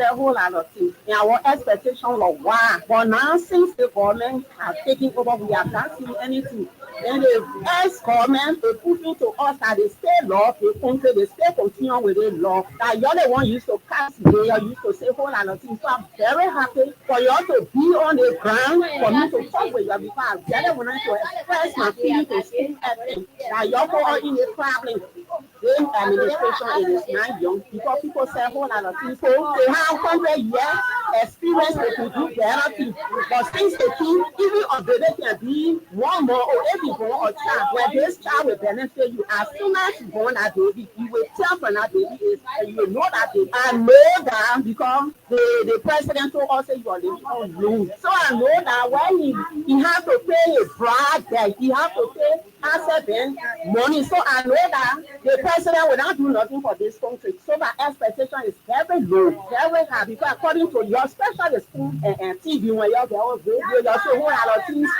a whole lot of things. And our expectation was why. But now since the government has taken over, we have not seen anything. Then the ex-government, they put into us that the state law, the country, the state continue with the law. That you're the one used to pass there, used to say a whole lot of things. So I'm very happy for you all to be on the ground, for me to talk with you because I really wanted to express my feeling to school FM. That you're all in the problem. This administration it is not young because people say a whole lot of things. So they have 100 years experience, they could do better things. But since they think even a baby can be one more or if you born a child, where this child will benefit you as soon as you born that baby, you will tell from that baby is and you will know that baby. I know that because the president told us you are living on loan. So I know that when he has to pay his bride that he has to pay asset bank money. So I know that the president will not do nothing for this country. So my expectation is very low, very high. Because according to your special school and TV, when you're there, you say whole lot of things.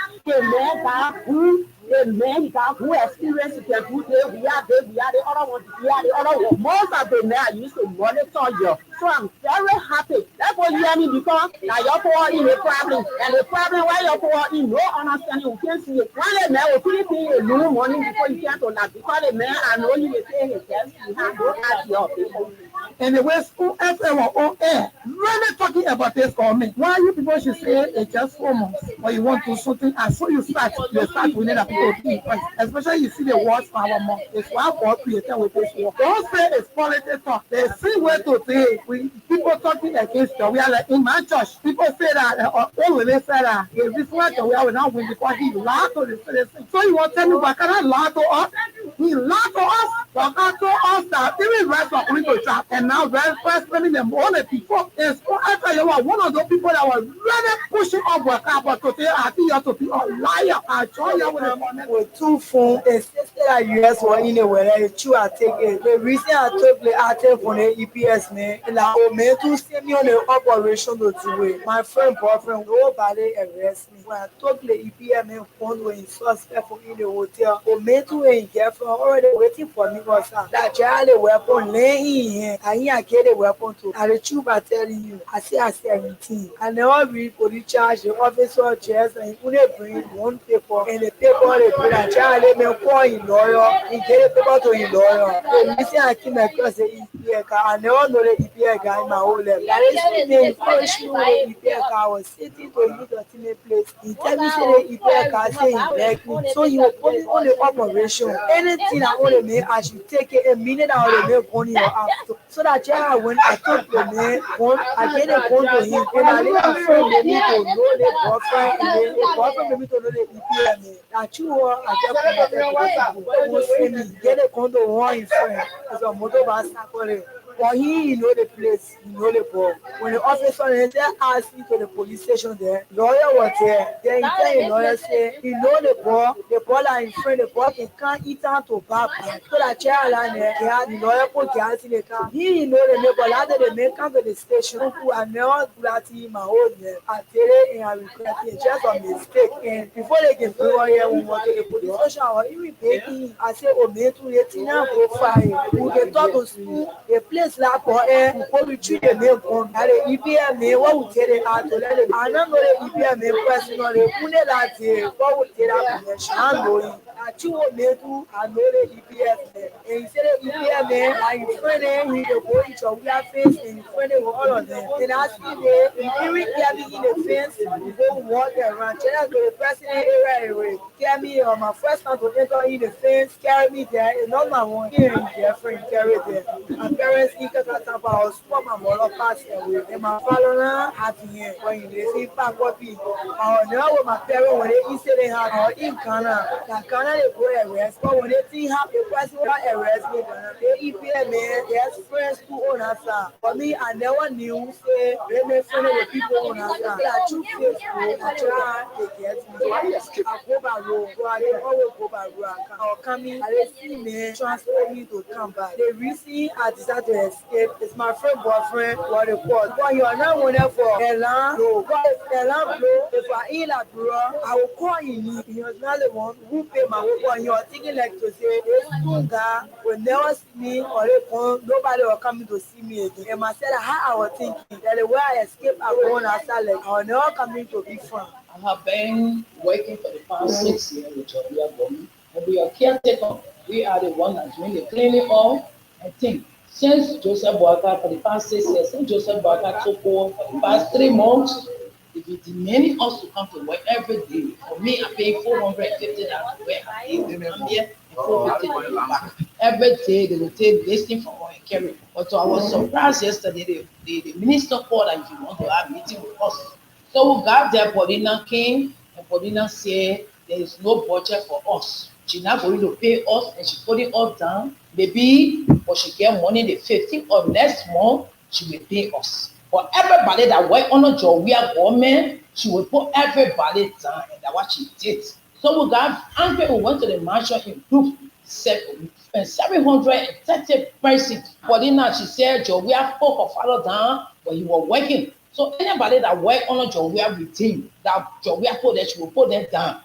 The men got who experience it can do there. We are the other one, we are the other one. Most of the men I used to monitor you. So I'm very happy. That's what you hear me because now you're poor in a problem. And the problem why you're poor in no understanding, you can't see it. One a man will pay you no money before you can't laugh. Because the man I know you will pay his test, you have no idea of it. Anyway, school FM on air. Really talking about this government. Why you people should say it's just 4 months or you want to do something as soon you start winning the people to be. Especially you see the words for our mouth. It's why God created with this war. Don't say it's politics talk. They see where to say people talking against you. We are like in my church. People say that when they say that if this one we will not win because he lied to the citizens. So you want to tell me why can I lie to us? He lied to us. But God told us that even rest are going to trap. And now first spending them all the people is one of those people that was really pushing up work but to say I think you have to be a liar. I join you with 2 phones. They say that US were in a way true I take it. The reason I took the article from the EPS me la o me to see me on the operation to do it. My friend boyfriend nobody arrest me. When I took the EPS me phone when suspect for in the hotel. O me to a girlfriend already waiting for me was that child weapon laying here. I get a weapon to. And the truth I telling you, I say I 17. And they all read for the charge, the officer chairs, and he couldn't bring one paper. And the paper they put a child, they may call in lawyer, and get a paper to his lawyer. They listen I came across the EPA car, and they all know the EPA guy in my whole life. That is the encourage me with the EPA car. I was sitting to meet the team place. He tell me say the EPA car say he like me. So he was putting on the operation. Anything I want to make, I should take it a minute I want to make money or after. So that child when I took the man, I get a phone to him, and I let a friend let me to know the boyfriend, and the boyfriend let me to know the EPA. That you are, I just want to get a condo one friend, as a motor bus. But he know the place, he know the ball. When the officer asked me to the police station there, lawyer was there. Then he tell the lawyer say he know the ball are in front, the ball he can't eat out to back. So that child and the lawyer put gas in the car. He know the neighbor, after they make come to the station, who are not glad to my own there. I tell it and I regret it, just a mistake. And before they can do all here, we want to the police station, or even baby, I say, oh, me to let you know, go fire. We can talk to school, a place like for air, before we treat the mail on. And the EPM, what would tell it out to let it. I don't know the EPM personally, who they like to, what would tell that connection? I'm going. I chew on me too, I know the EPM. And he said, EPM, I friend he the boy, so we are facing friend with all of them. And I see the hearing me in the fence, we go walk around. Tell us the president area, carry me on my first time to enter in the fence, carry me there, and not my one here in their friend carry there. My parents eat a cat house, for my mother pass away. And my father happy here when you see back what people. I know what my parents when they eat they had or in Ghana. That Ghana they go arrest, but when they see how the president arrest me, they EPM yes, friends who own us. For me, I never knew say they may friend the people own us. That you feel I try to get me. I go by road, I always go by road. Or coming, I see me transfer me to come back. The reason I decided to escape is my friend boyfriend was the court. But you are not one for Elan. But if Elan blow, if I eat a bro, I will call him. He was not the one who pay my when you're thinking like to say, Tunga will never see me or nobody will come to see me again. And I said how I was thinking that the way I escaped Abon outside, like I will never coming to be from. I have been working for the past 6 years with Jovia Gomi, and we are caretaker. We are the one that's doing the cleaning up. I think since Joseph Boaka for the past 6 years, since Joseph Boaka took over for the past 3 months, if you demanding us to come to work every day, for me, I'm paying $450 to work. I come here and $450 back. Every day they will take this thing from our carry. But I was surprised yesterday, the minister called and he want to have a meeting with us. So we got there, Paulina came, and Paulina said there is no budget for us. She's not going to pay us, and she put it all down. Maybe, or she get money the 15th of next month, she will pay us. For everybody that work under Jovia government, she will put everybody down, and that's what she did. So we got angry, we went to the marshal in group, 730 persons. Paulina, she said, Jovia put her father down, but he was working. So anybody that work on a Jovia routine, that Jovia put that she will put them down.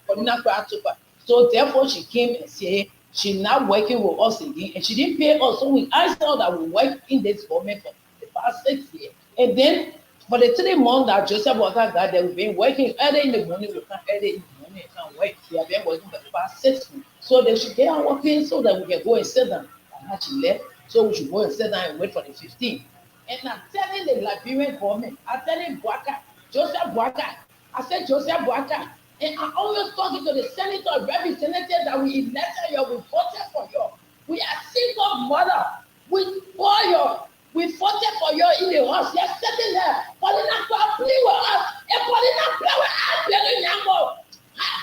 So therefore she came and said she's not working with us again, and she didn't pay us. So we asked her that we work in this government for the past 6 years. And then for the 3 months that Joseph Walker got there, we've been working early in the morning, we can't early in the morning, we can't work. We have been working for the past 6 months. So they should get our pay so that we can go and sit down. And she left, so we should go and sit down and wait for the 15th. And I'm telling the Liberian government, I'm telling Boaka, Joseph Boaka, I said Joseph Boaka, and I'm always talking to the senator, representatives that we elected you, we voted for you. We are single mother, we for you, we voted for you in the house. You're sitting there, Paulina play with us, and Paulina play with us,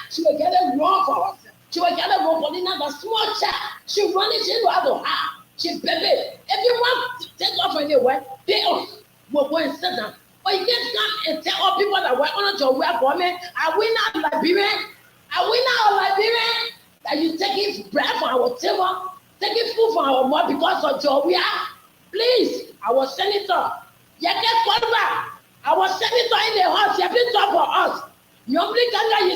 she will get it wrong for us. She will get it wrong, Paulina, the small child, she run it into her house. She baby, if you want to take off anywhere, pay us. We'll go and sit down. But you can't come and tell all people that work on your work government, are we not Liberian? Are we not Liberian? That you taking bread from our table, taking food from our mouth because of your work? Please, our senator, you get called back. Our senator in the house, you have been talk for us. You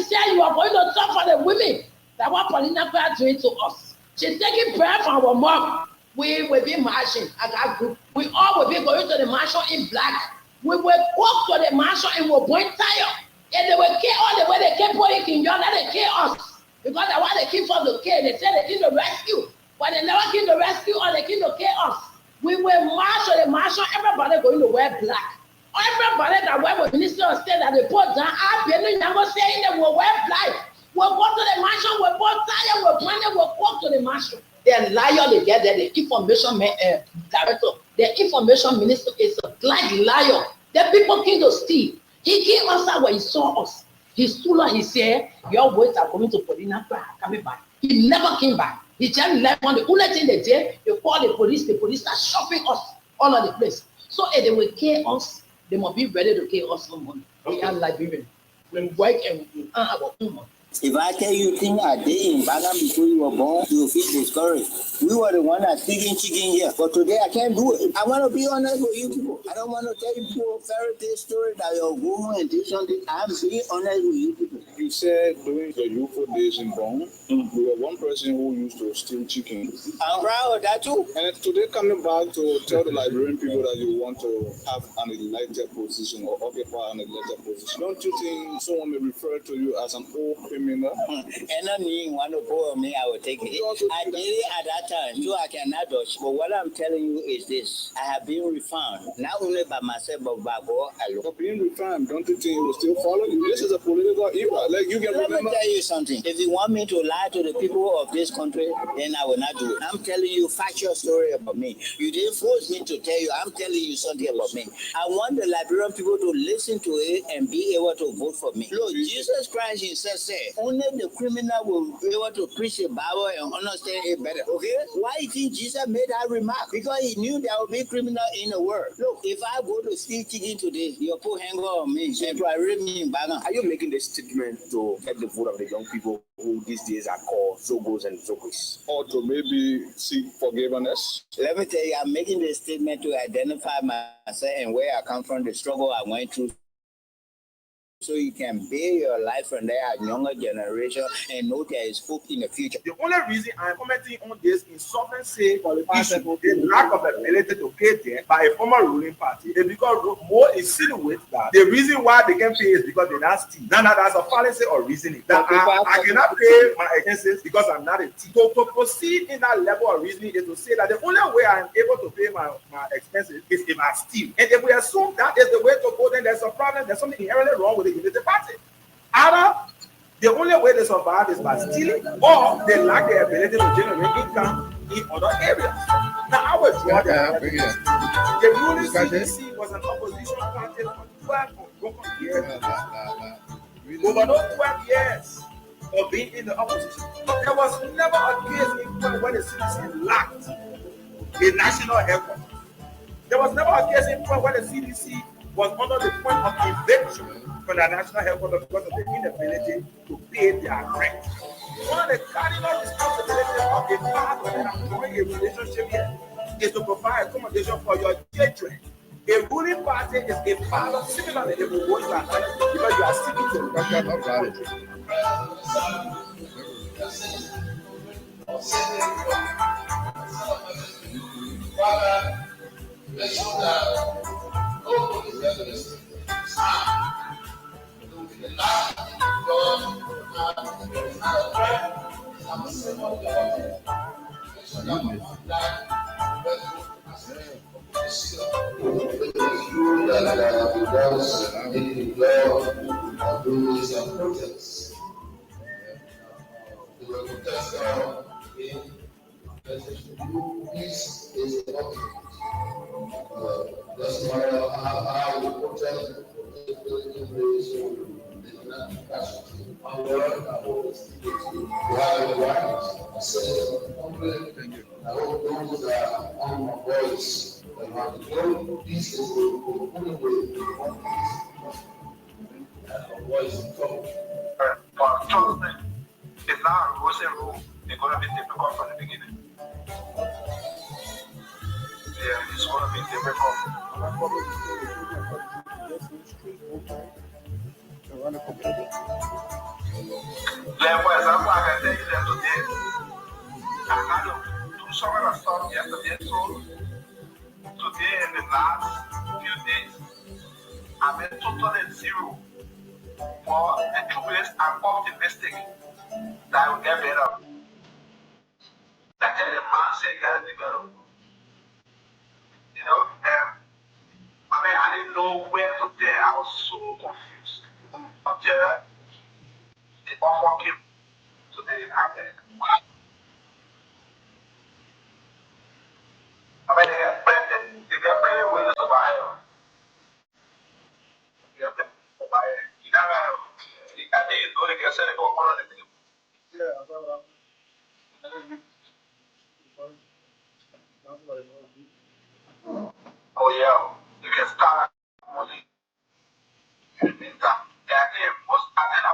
say you are going to talk for the women. That what Paulina is doing to us. She's taking bread from our mouth. We will be marching as a group. We all will be going to the marshal in black. We will walk to the marshal and we'll point tire. And they will kill all the way they keep putting in your let they kill us. Because they want they keep us to kill. They say they came to rescue. But they never came to rescue or they came to kill us. We will march to the marshal, everybody going to wear black. Everybody that wear with minister of state that they put down, I've been never saying they will wear black. We'll go to the marshal, we'll put tire, we'll plan it, we'll walk to the marshal. The liar they get there, the information director, the information minister is a black liar. The people came to steal. He came outside when he saw us. He stood and he said, your boys are coming to Paulina, coming back. He never came back. He just left on the only thing they did, they called the police are shopping us all over the place. So if they will kill us, they must be ready to kill us some money. We are Liberian. We work and we earn our own money. If I tell you things I did in Ghana before you were born, you will feel discouraged. We were the one that's speaking chicken here, but today I can't do it. I want to be honest with you people. I don't want to tell you people fairy tale story that you're going and this something. I'm being honest with you people. You said during the youthful days in Bong, you were one person who used to steal chicken. I'm proud of that too. And today coming back to tell the Liberian people that you want to have an elected position or occupy an elected position, don't you think someone may refer to you as an old criminal? And I mean, want to go me, I will take it. I did it at that time, so I cannot dodge. But what I'm telling you is this: I have been refound, not only by myself, but by God alone. For being refound, don't you think it will still follow you? This is a political era. Like you can Let remember. me tell you something. If you want me to lie to the people of this country, then I will not do it. I'm telling you factual story about me. You didn't force me to tell you. I'm telling you something about me. I want the Liberian people to listen to it and be able to vote for me. Look, Jesus Christ himself said, only the criminal will be able to preach the Bible and understand it better. Okay? Why do you think Jesus made that remark? Because he knew there would be criminal in the world. Look, if I go to steal chicken today, you'll put hanger on me and parade me in Bagan. Are you making this statement to get the vote of the young people who these days are called Zogos and Zogos? Or to maybe seek forgiveness? Let me tell you, I'm making this statement to identify myself and where I come from, the struggle I went through. so you can build your life from there at younger generation and know there is hope in the future. The only reason I'm commenting on this insolvency issue, the lack of ability to pay debt by a former ruling party, is because more insinuate that the reason why they can pay is because they're not steal. Now that's a fallacy or reasoning. That I cannot pay my expenses because I'm not a thief. To proceed in that level of reasoning is to say that the only way I'm able to pay my expenses is if I steal. And if we assume that is the way to go, then there's a problem. There's something inherently wrong with the unity party. Either the only way they survive is by stealing, or they lack the ability to generate income in other areas. Now, I will draw the ruling CDC was an opposition party for 12 years. Over those 12 years of being in the opposition, there was never a case in point where the CDC lacked a national headquarters. There was never a case in point where the CDC was under the point of eviction from the national headquarters because of the inability to pay their rent. One of the cardinal responsibilities of a father and employee relationship here is to provide accommodation for your children. A ruling party is a father, similarly, if you go to an island because you are seeking to protect your children. Doesn't matter how we protest, our work, our rights. I hope those that are on my voice and want to go, this is the only way we want our voice to come. But trust me, it's not a rosy rule. It's going to be difficult from the beginning. Yeah, it's going to be difficult. Yeah, for example, I can tell you that today, I had to do some of the stuff yesterday, so today in the last few days, I've been totally zero. For the truth is, I'm optimistic that I will get better. That the man said that will get better. You know, I didn't know where to tell. I was so confused. Until the offer came today. They get plenty ways to buy it. You have to buy it. You got to go to get set it for one of the things. Oh, yeah. You can start money. I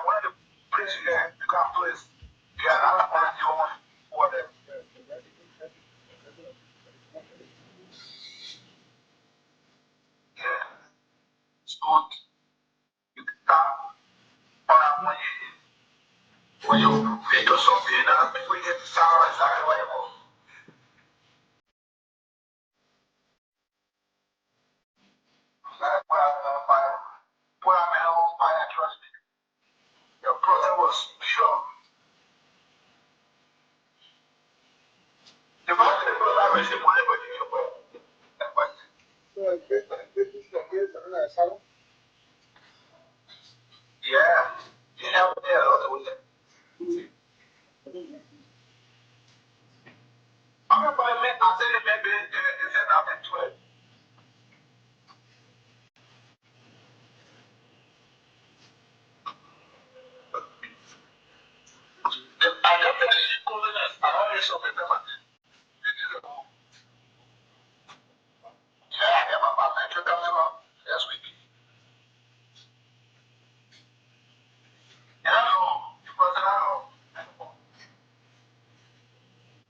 wanted to place you there. You can place. You can have money for them. Yeah. It's good. You can start on money. When you pay your something, before you get to start exactly what you want. Trust me. Your brother was sure. The money the brother raised money for you. Yeah. You have to tell them. I'm going to make I said maybe it's enough at 12. I don't think she's calling us. I always saw the paper. Yeah, I have about metro coming up this week. Yeah, no, because now,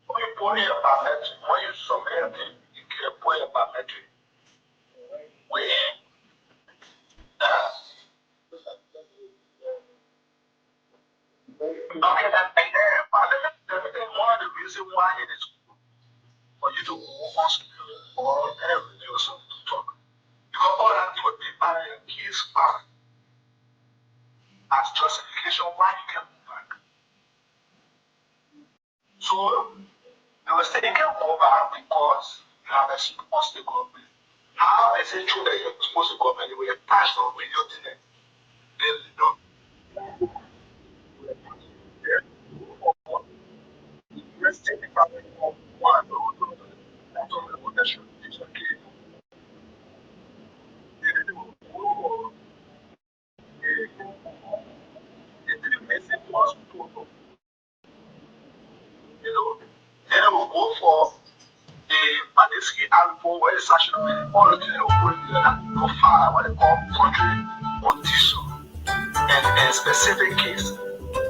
when you put in a biometric, when you submit it, you can put a biometric. Where? why it is good for you to focus or every yourself to talk. Because all that would be by his part as justification why you can move back. So they will say you can move back because you have a supposed to go. How is it true that you're supposed to go and you were attached on with your thing? Then you don't. Let's take it back from one to the potential. It's okay. It didn't make it possible. You know, then I will go for the Manisky album where it's actually all of the go far what they call country or tissue and specific case.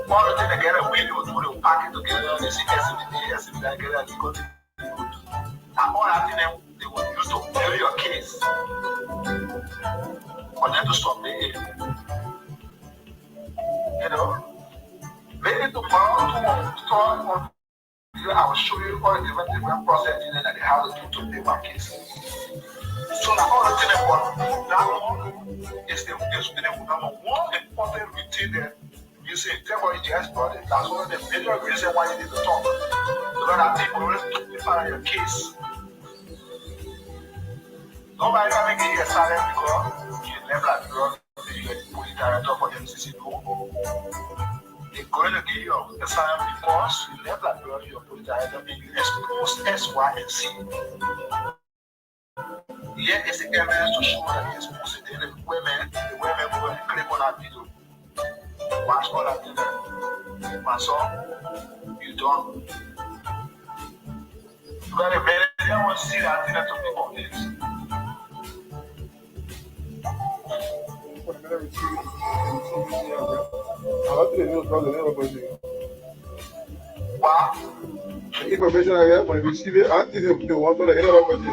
All of them together, we will do the pack it together, they see SMD together, and you go to and all that thing they will use to bury your case for them to stop the aid. You know, maybe tomorrow, I will show you all the different processes that they have to do to pay my case. So now all the thing about that one is the number one important routine that you say therefore you just brought it. That's one of the major reasons why you need to talk. Because I think we will define your case. Nobody can make it silent because you never have brought the police director for the MCC. They're going to give you a sign because you never brought your police director being exposed S, Y, and C. Here is the evidence to show that he's exposed the women who will click on that video. Watch all that video. My son, you don't. You got a minute, I want to see that thing to be on this. Wow. Information I have when we see it, I think they want to let everybody.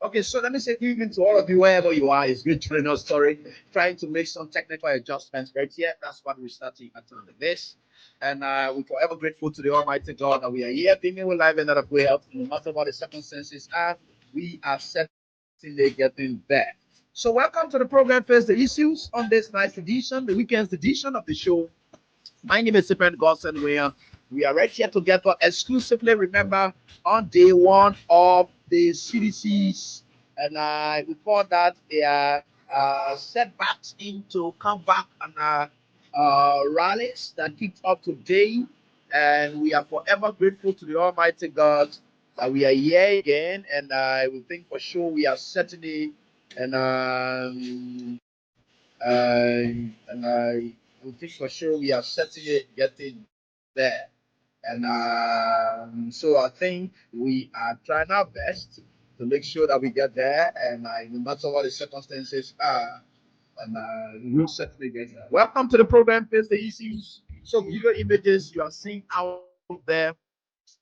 Okay, so let me say good evening to all of you wherever you are. It's good to know story. Trying to make some technical adjustments right here. That's what we're starting at this. And we're forever grateful to the Almighty God that we are here, being live and out of way help, no matter what the circumstances are. We are certainly getting there. So welcome to the program. First, the issues on this night's edition, the weekend's edition of the show. My name is Stephen Godson. We are right here together exclusively. Remember, on day one of the CDCs, and before that, they are setbacks into comeback and rallies that kicked off today. And we are forever grateful to the Almighty God that we are here again. And we think for sure we are certainly and I think for sure we are certainly getting there. And so I think we are trying our best to make sure that we get there. And no matter what the circumstances are, and we'll certainly get there. Welcome to the program, Face the Issues. So video images you are seeing out there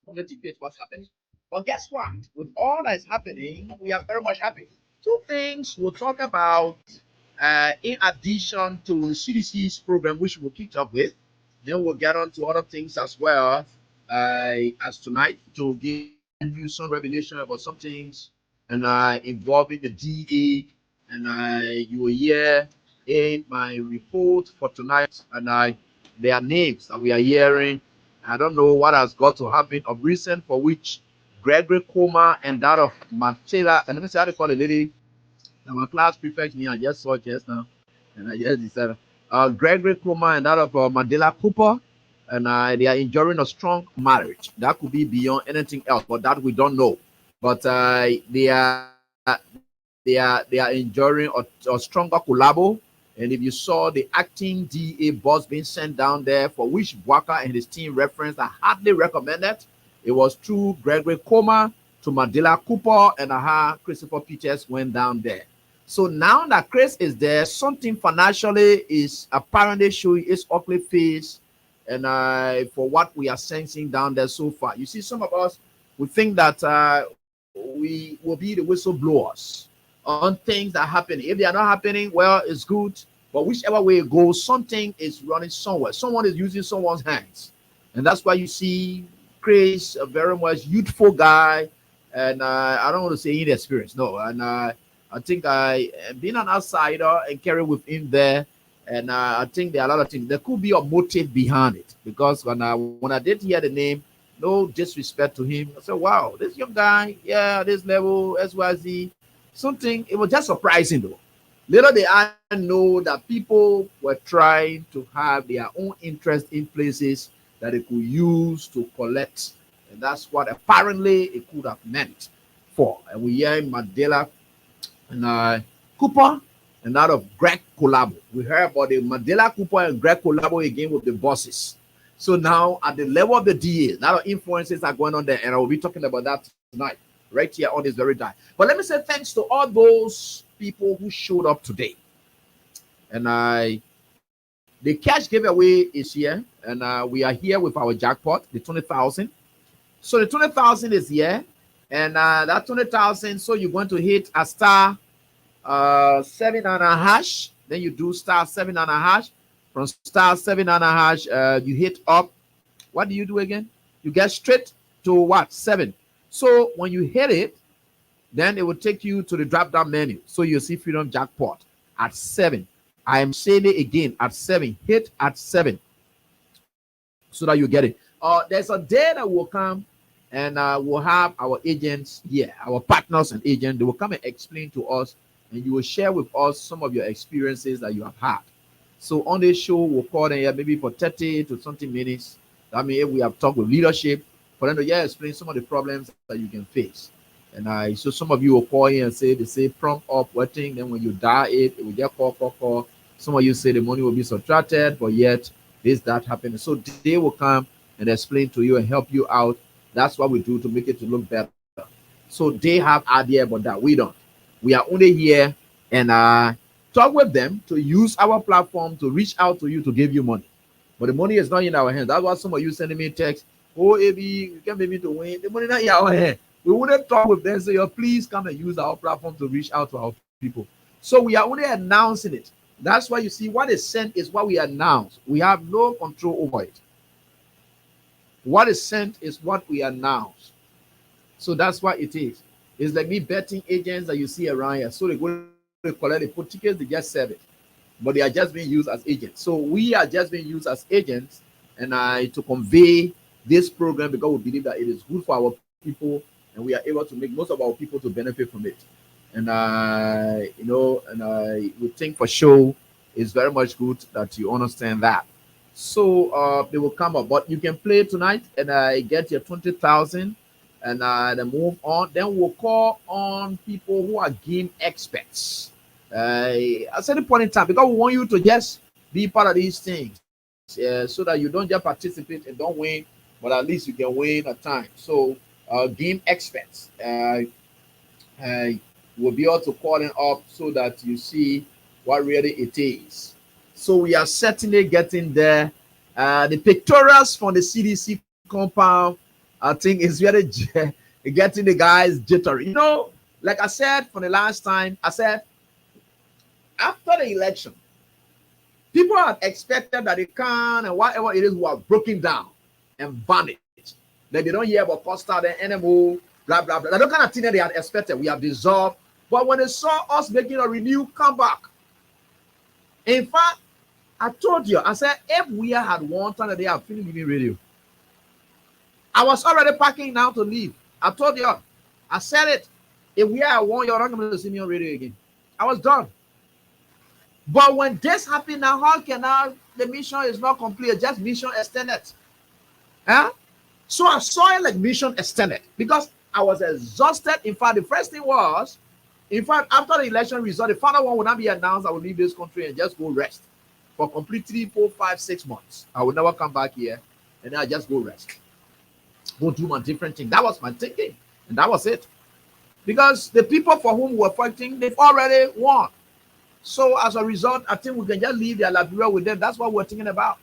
motivate what's happening. But guess what? With all that is happening, we are very much happy. Two things we'll talk about in addition to CDC's program, which we'll kick off with. Then we'll get on to other things as well as tonight to give you some revelation about some things and involving the DA. And you will hear in my report for tonight and their names that we are hearing. I don't know what has got to happen of recent for which Gregory Coma and that of Marcella. And let me see how to call the lady. Our class prefect me, I just saw just now. And I just decided. Gregory Coma and that of Mandela Cooper. And they are enjoying a strong marriage. That could be beyond anything else, but that we don't know. But they are enjoying a stronger collabo. And if you saw the acting DA boss being sent down there, for which Walker and his team referenced, I hardly recommend it. It was through Gregory Coma to Mandela Cooper, and Christopher Peters went down there. So now that Chris is there, something financially is apparently showing its ugly face, and for what we are sensing down there so far. You see, some of us, we think that we will be the whistleblowers on things that are happening. If they are not happening, well, it's good. But whichever way it goes, something is running somewhere. Someone is using someone's hands. And that's why you see Chris, a very much youthful guy. And I don't want to say inexperienced, no. And I think being an outsider and carry with him there. And I think there are a lot of things. There could be a motive behind it. Because when I did hear the name, no disrespect to him, I said, wow, this young guy, yeah, this level, SYZ, something, it was just surprising though. Little did I know that people were trying to have their own interest in places that they could use to collect. And that's what apparently it could have meant for. And we hear Mandela and Cooper and that of Greg Collabo. We heard about the Mandela Cooper and Greg Collabo again with the bosses. So now at the level of the DA, a lot of influences are going on there. And I will be talking about that tonight, right here on this very day. But let me say thanks to all those people who showed up today. And the cash giveaway is here. And we are here with our jackpot, the 20,000. So the 20,000 is here. And that 20,000, so you're going to hit a star 7 and a hash. Then you do star 7 and a hash. From star 7 and a hash, you hit up. What do you do again? You get straight to what? 7. So when you hit it, then it will take you to the drop-down menu. So you'll see Freedom Jackpot at 7. I am saying it again, at 7. Hit at 7 so that you get it. There's a day that will come and we'll have our agents here, our partners and agents. They will come and explain to us, and you will share with us some of your experiences that you have had. So on this show, we'll call them here maybe for 30 to something minutes. I mean, if we have talked with leadership, for them to explain some of the problems that you can face. And so some of you will call in and say prompt up waiting. Then when you dial it, it will just call. Some of you say the money will be subtracted, but yet that happening. So they will come and explain to you and help you out. That's what we do to make it to look better. So they have idea about that. We don't. We are only here and talk with them to use our platform to reach out to you to give you money. But the money is not in our hands. That's why some of you sending me text. Oh, AB, you can make me to win. The money not in our hands. We wouldn't talk with them. So please come and use our platform to reach out to our people. So we are only announcing it. That's why you see what is sent is what we announce. We have no control over it. What is sent is what we announce. So that's what it is. It's like me betting agents that you see around here. So they go to collect, they put tickets, they just sell it. But they are just being used as agents. So we are just being used as agents and to convey this program because we believe that it is good for our people and we are able to make most of our people to benefit from it. And we think for sure it's very much good that you understand that. So they will come up, but you can play tonight and get your 20,000 and then move on. Then we'll call on people who are game experts. At a certain point in time, because we want you to just be part of these things so that you don't just participate and don't win, but at least you can win at times. So game experts will be able to call them up so that you see what really it is. So we are certainly getting there. The pictorials from the CDC compound, I think is really getting the guys jittery. You know, like I said for the last time, I said, after the election, people had expected that they can and whatever it is who are broken down and vanished. That they don't hear about Costa, the NMO, blah, blah, blah. That kind of thing that they had expected. We have dissolved. But when they saw us making a renewed comeback, in fact, I told you, I said, if we had one time that they have finished leaving radio, I was already packing now to leave. I told you, I said it. If we are one, you're not going to see me on radio again. I was done. But when this happened now, how can now the mission is not complete, just mission extended? Huh? So I saw it like mission extended because I was exhausted. In fact, the first thing was, in fact, after the election result, the final one would not be announced. I would leave this country and just go rest for completely 4, 5, 6 months. I would never come back here, and then I just go rest, go do my different thing. That was my thinking, and that was it. Because the people for whom we're fighting, they've already won. So as a result, I think we can just leave their Liberia with them. That's what we're thinking about.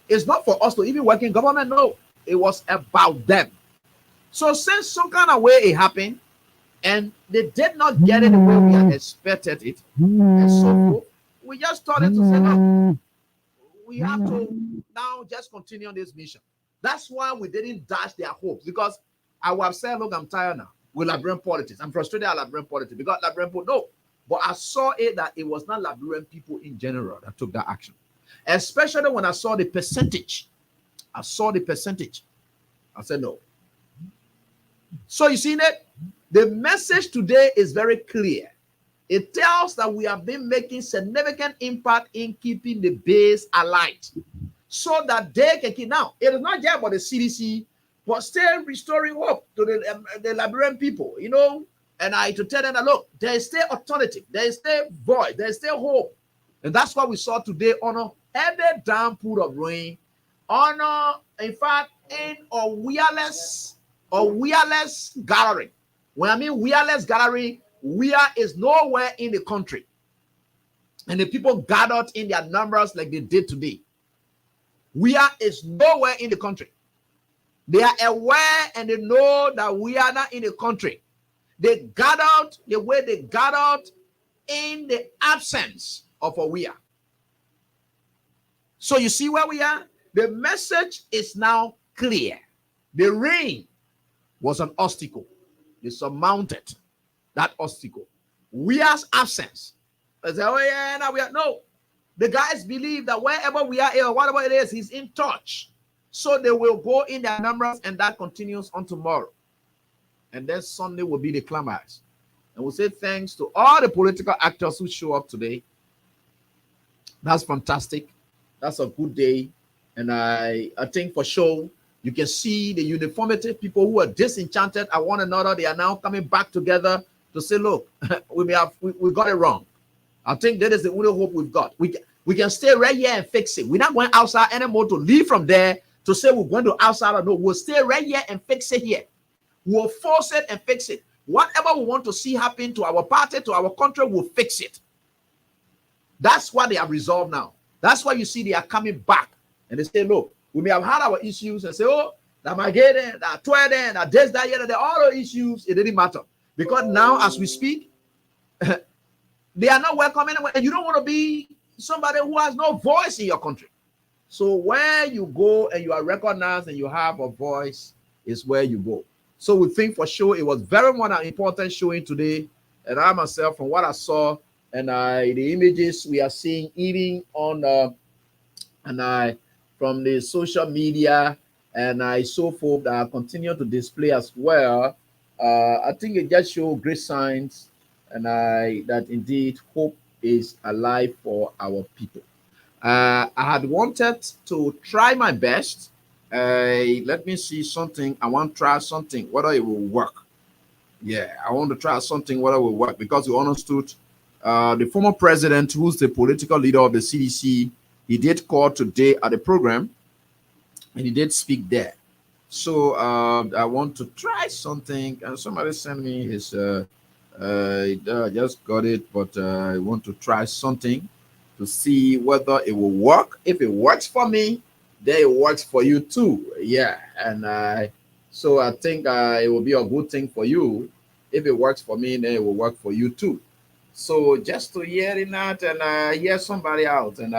It's not for us to even work in government. No, it was about them. So since some kind of way it happened, and they did not get it the way we had expected it, and so forth, we just started to say, no, we have to now just continue on this mission. That's why we didn't dash their hopes, because I would have said, look, I'm tired now with Liberian politics. I'm frustrated at Liberian politics because Liberian people, no. But I saw it that it was not Liberian people in general that took that action. Especially when I saw the percentage. I saw the percentage. I said, no. So you see that? The message today is very clear. It tells that we have been making significant impact in keeping the base alight so that they can keep. Now, it is not just about the CDC, but still restoring hope to the Liberian people, you know, and to tell them that, look, there is still alternative, there is still voice, there is still hope. And that's what we saw today on a heavy downpour of rain, in fact, in a wireless gathering. When I mean wireless gathering, Wia is nowhere in the country. And the people gathered in their numbers like they did today. Wia is nowhere in the country. They are aware and they know that we are not in the country. They gathered the way they gathered in the absence of a Wia. So you see where we are? The message is now clear. The rain was an obstacle. They surmounted that obstacle. Wia's absence. I say, oh yeah, now we are. No. The guys believe that wherever we are here, whatever it is, he's in touch. So they will go in their numbers, and that continues on tomorrow. And then Sunday will be the climax. And we'll say thanks to all the political actors who show up today. That's fantastic. That's a good day. And I think for sure, you can see the uniformity. People who are disenchanted at one another, they are now coming back together to say, look, we got it wrong. I think that is the only hope we've got. We can stay right here and fix it. We're not going outside anymore to leave from there to say we're going to outside or no. We'll stay right here and fix it here. We'll force it and fix it. Whatever we want to see happen to our party, to our country, we'll fix it. That's what they have resolved now. That's why you see they are coming back. And they say, look, we may have had our issues and say, oh, that my getting, that 12, that this, that, yeah, that all the issues, it didn't matter. Because now, as we speak, they are not welcome anywhere. And you don't want to be somebody who has no voice in your country. So where you go and you are recognized and you have a voice is where you go. So we think for sure it was very much an important showing today. And I myself, from what I saw and the images we are seeing even on from the social media and so forth that continue to display as well, I think it just shows great signs and that indeed hope is alive for our people. I had wanted to try my best. Let me see something. I want to try something, whether it will work. Yeah, I want to try something, whether it will work, because we understood the former president, who's the political leader of the CDC, he did call today at the program and he did speak there. So I want to try something. Somebody sent me his, I just got it, but I want to try something to see whether it will work. If it works for me, then it works for you too. Yeah, and so I think it will be a good thing for you. If it works for me, then it will work for you too. So just to hear it out and hear somebody out, and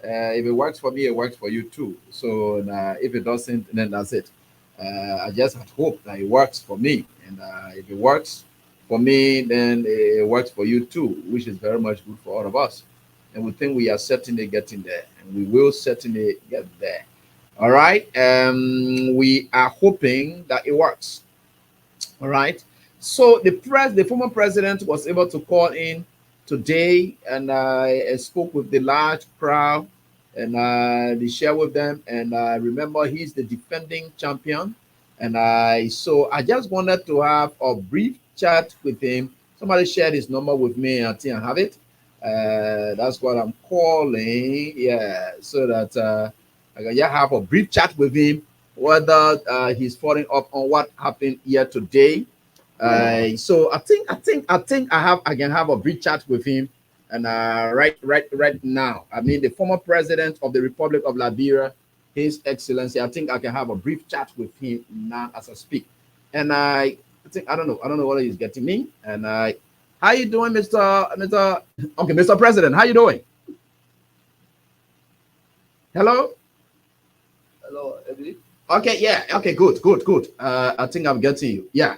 if it works for me, it works for you too. So if it doesn't, then that's it. I just had hope that it works for me, and if it works for me, then it works for you too, which is very much good for all of us. And we think we are certainly getting there, and we will certainly get there. All right. We are hoping that it works. All right. So the former president was able to call in today, and I spoke with the large crowd, and they share with them. And remember, he's the defending champion. And so I just wanted to have a brief chat with him. Somebody shared his number with me. I think I have it. That's what I'm calling. Yeah, so that I can just have a brief chat with him, whether he's following up on what happened here today. So I think I can have a brief chat with him, and right now. I mean, the former president of the Republic of Liberia, His Excellency. I think I can have a brief chat with him now as I speak. And I think I don't know whether he's getting me. And how you doing, Mr. President? How you doing? Hello. Hello, Eddie. Okay, yeah. Okay, good. I think I'm getting you. Yeah.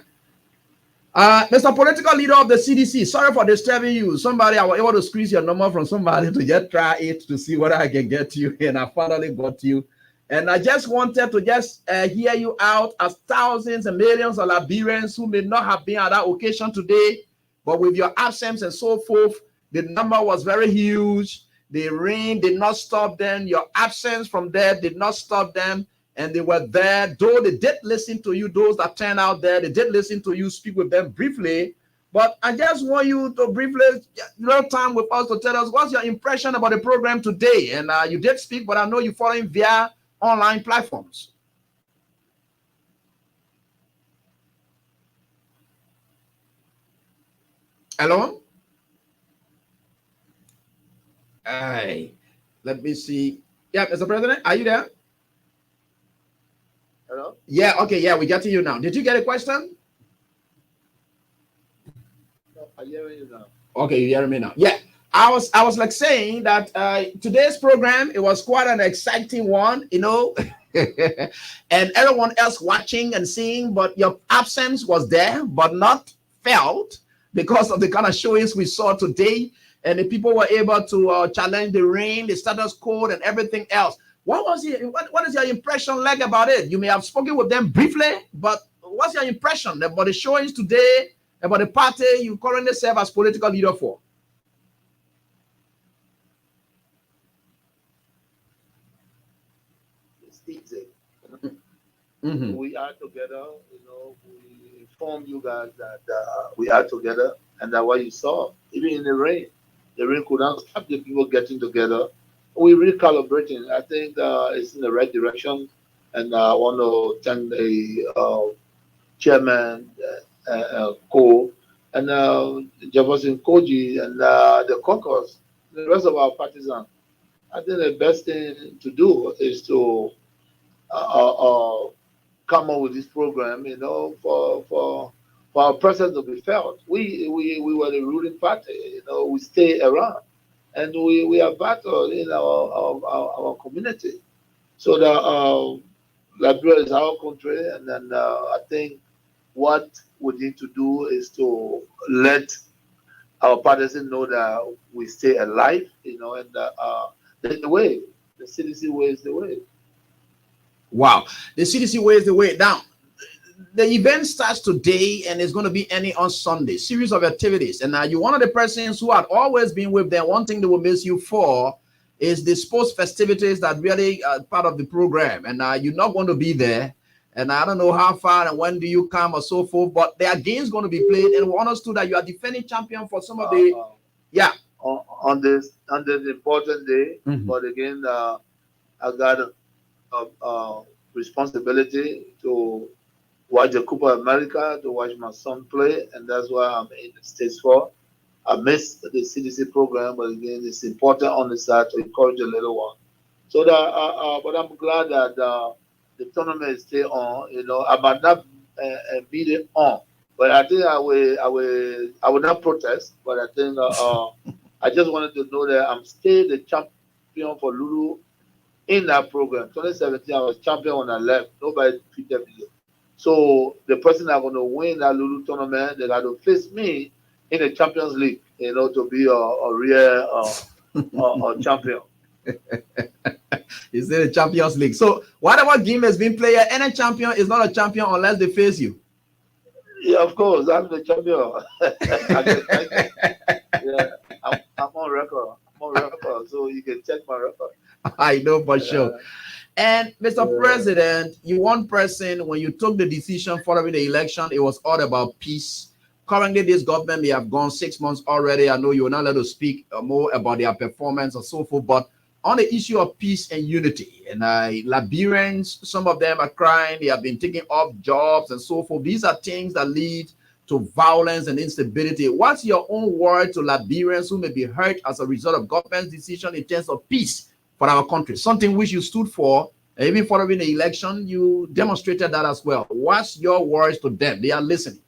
Mr. Political Leader of the CDC, sorry for disturbing you. I was able to squeeze your number from somebody to just try it to see whether I can get you, and I finally got you. And I just wanted to just hear you out, as thousands and millions of Liberians who may not have been at that occasion today, but with your absence and so forth, the number was very huge. The rain did not stop them. Your absence from there did not stop them. And they were there, though they did listen to you, those that turned out there, they did listen to you, speak with them briefly. But I just want you to briefly, time with us to tell us what's your impression about the program today. And you did speak, but I know you're following via online platforms. Hello? Hey, let me see. Yeah, Mr. President, are you there? Hello? Yeah, okay, yeah, we get to you now. Did you get a question? No, I hear you now. Okay, you hear me now. Yeah, I was like saying that today's program, it was quite an exciting one, and everyone else watching and seeing, but your absence was there, but not felt because of the kind of showings we saw today, and the people were able to challenge the rain, the status quo, and everything else. What is your impression like about it? You may have spoken with them briefly, but what's your impression about the showings today, about the party you currently serve as political leader for? It's easy. Mm-hmm. We are together, we informed you guys that we are together, and that what you saw, even in the rain could not stop the people getting together. We're recalibrating. I think it's in the right direction, and I want to thank the chairman, Cole, and Jefferson Koji, and the caucus, the rest of our partisans. I think the best thing to do is to come up with this program, for our presence to be felt. We were the ruling party, we stay around. And we are battled in our community. So that Liberia is our country, and then I think what we need to do is to let our partisans know that we stay alive, and the way, the CDC way is the way. Wow, the CDC way is the way. Now, the event starts today and it's going to be ending on Sunday. Series of activities. And you're one of the persons who had always been with them. One thing they will miss you for is the sports festivities that really are part of the program. And you're not going to be there. And I don't know how far and when do you come or so forth. But there are games going to be played. And we understood that you are defending champion for some of the... On this important day. Mm-hmm. But again, I got a responsibility to watch the Copa America, to watch my son play, and that's why I'm in the States for. I missed the CDC program, but again, it's important on the side to encourage the little one. So that, but I'm glad that the tournament is still on. I might not be there on, but I think I will not protest. But I think I just wanted to know that I'm still the champion for Lulu in that program. 2017, I was champion when I left. Nobody treated me. So the person that's going to win that Lulu tournament, they got to face me in the Champions League, to be a real champion. Is it a Champions League? So whatever game has been played, any champion is not a champion unless they face you. Yeah, of course, I'm the champion. Yeah, I'm on record. I'm on record, so you can check my record. I know for sure. And Mr. President, you one person, when you took the decision following the election, it was all about peace. Currently, this government may have gone 6 months already. I know you're not allowed to speak more about their performance and so forth, but on the issue of peace and unity, and Liberians, some of them are crying, they have been taking off jobs and so forth. These are things that lead to violence and instability. What's your own word to Liberians who may be hurt as a result of government's decision in terms of peace for our country? Something which you stood for, and even following the election, you demonstrated that as well. What's your words to them? They are listening.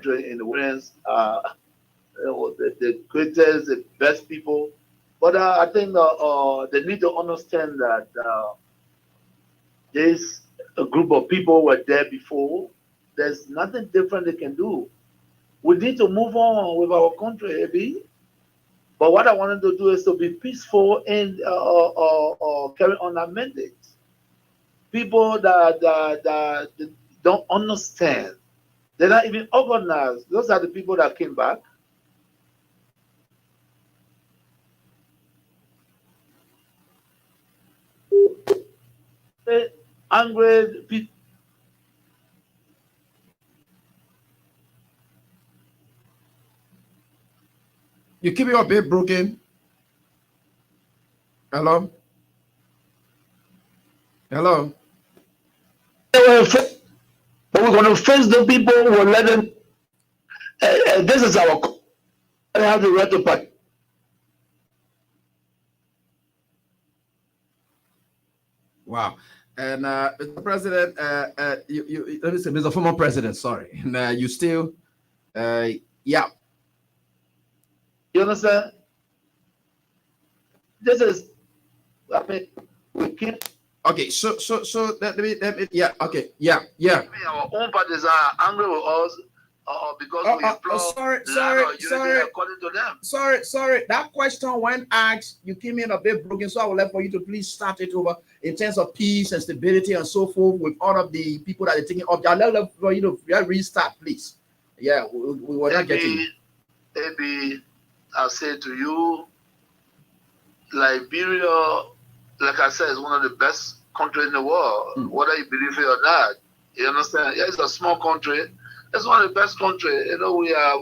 In the winners, the greatest, the best people. But I think they need to understand that there's a group of people were there before. There's nothing different they can do. We need to move on with our country, Abby. But what I wanted to do is to be peaceful and carry on our mandate. People that don't understand. They're not even organized. Those are the people that came back. Angry people. You keep it a bit broken. Hello? Hello? But we're going to face the people who will let them. This is our. I have the right to party. Wow. And Mr. President, you let me say, Mr. Former President, sorry. And you still, yeah. You understand? This is, I mean, we can't. Okay, so let me, yeah, okay, yeah. Our own parties are angry with us because we sorry, according to them. Sorry. That question, when asked, you came in a bit broken, so I would like for you to please start it over in terms of peace and stability and so forth with all of the people that are taking up. I'd like for you to restart, please. Yeah, we were not getting. Maybe I'll say to you, Liberia, like I said, is one of the best countries in the world, whether you believe it or not. You understand? Yeah, it's a small country. It's one of the best countries. You know, we are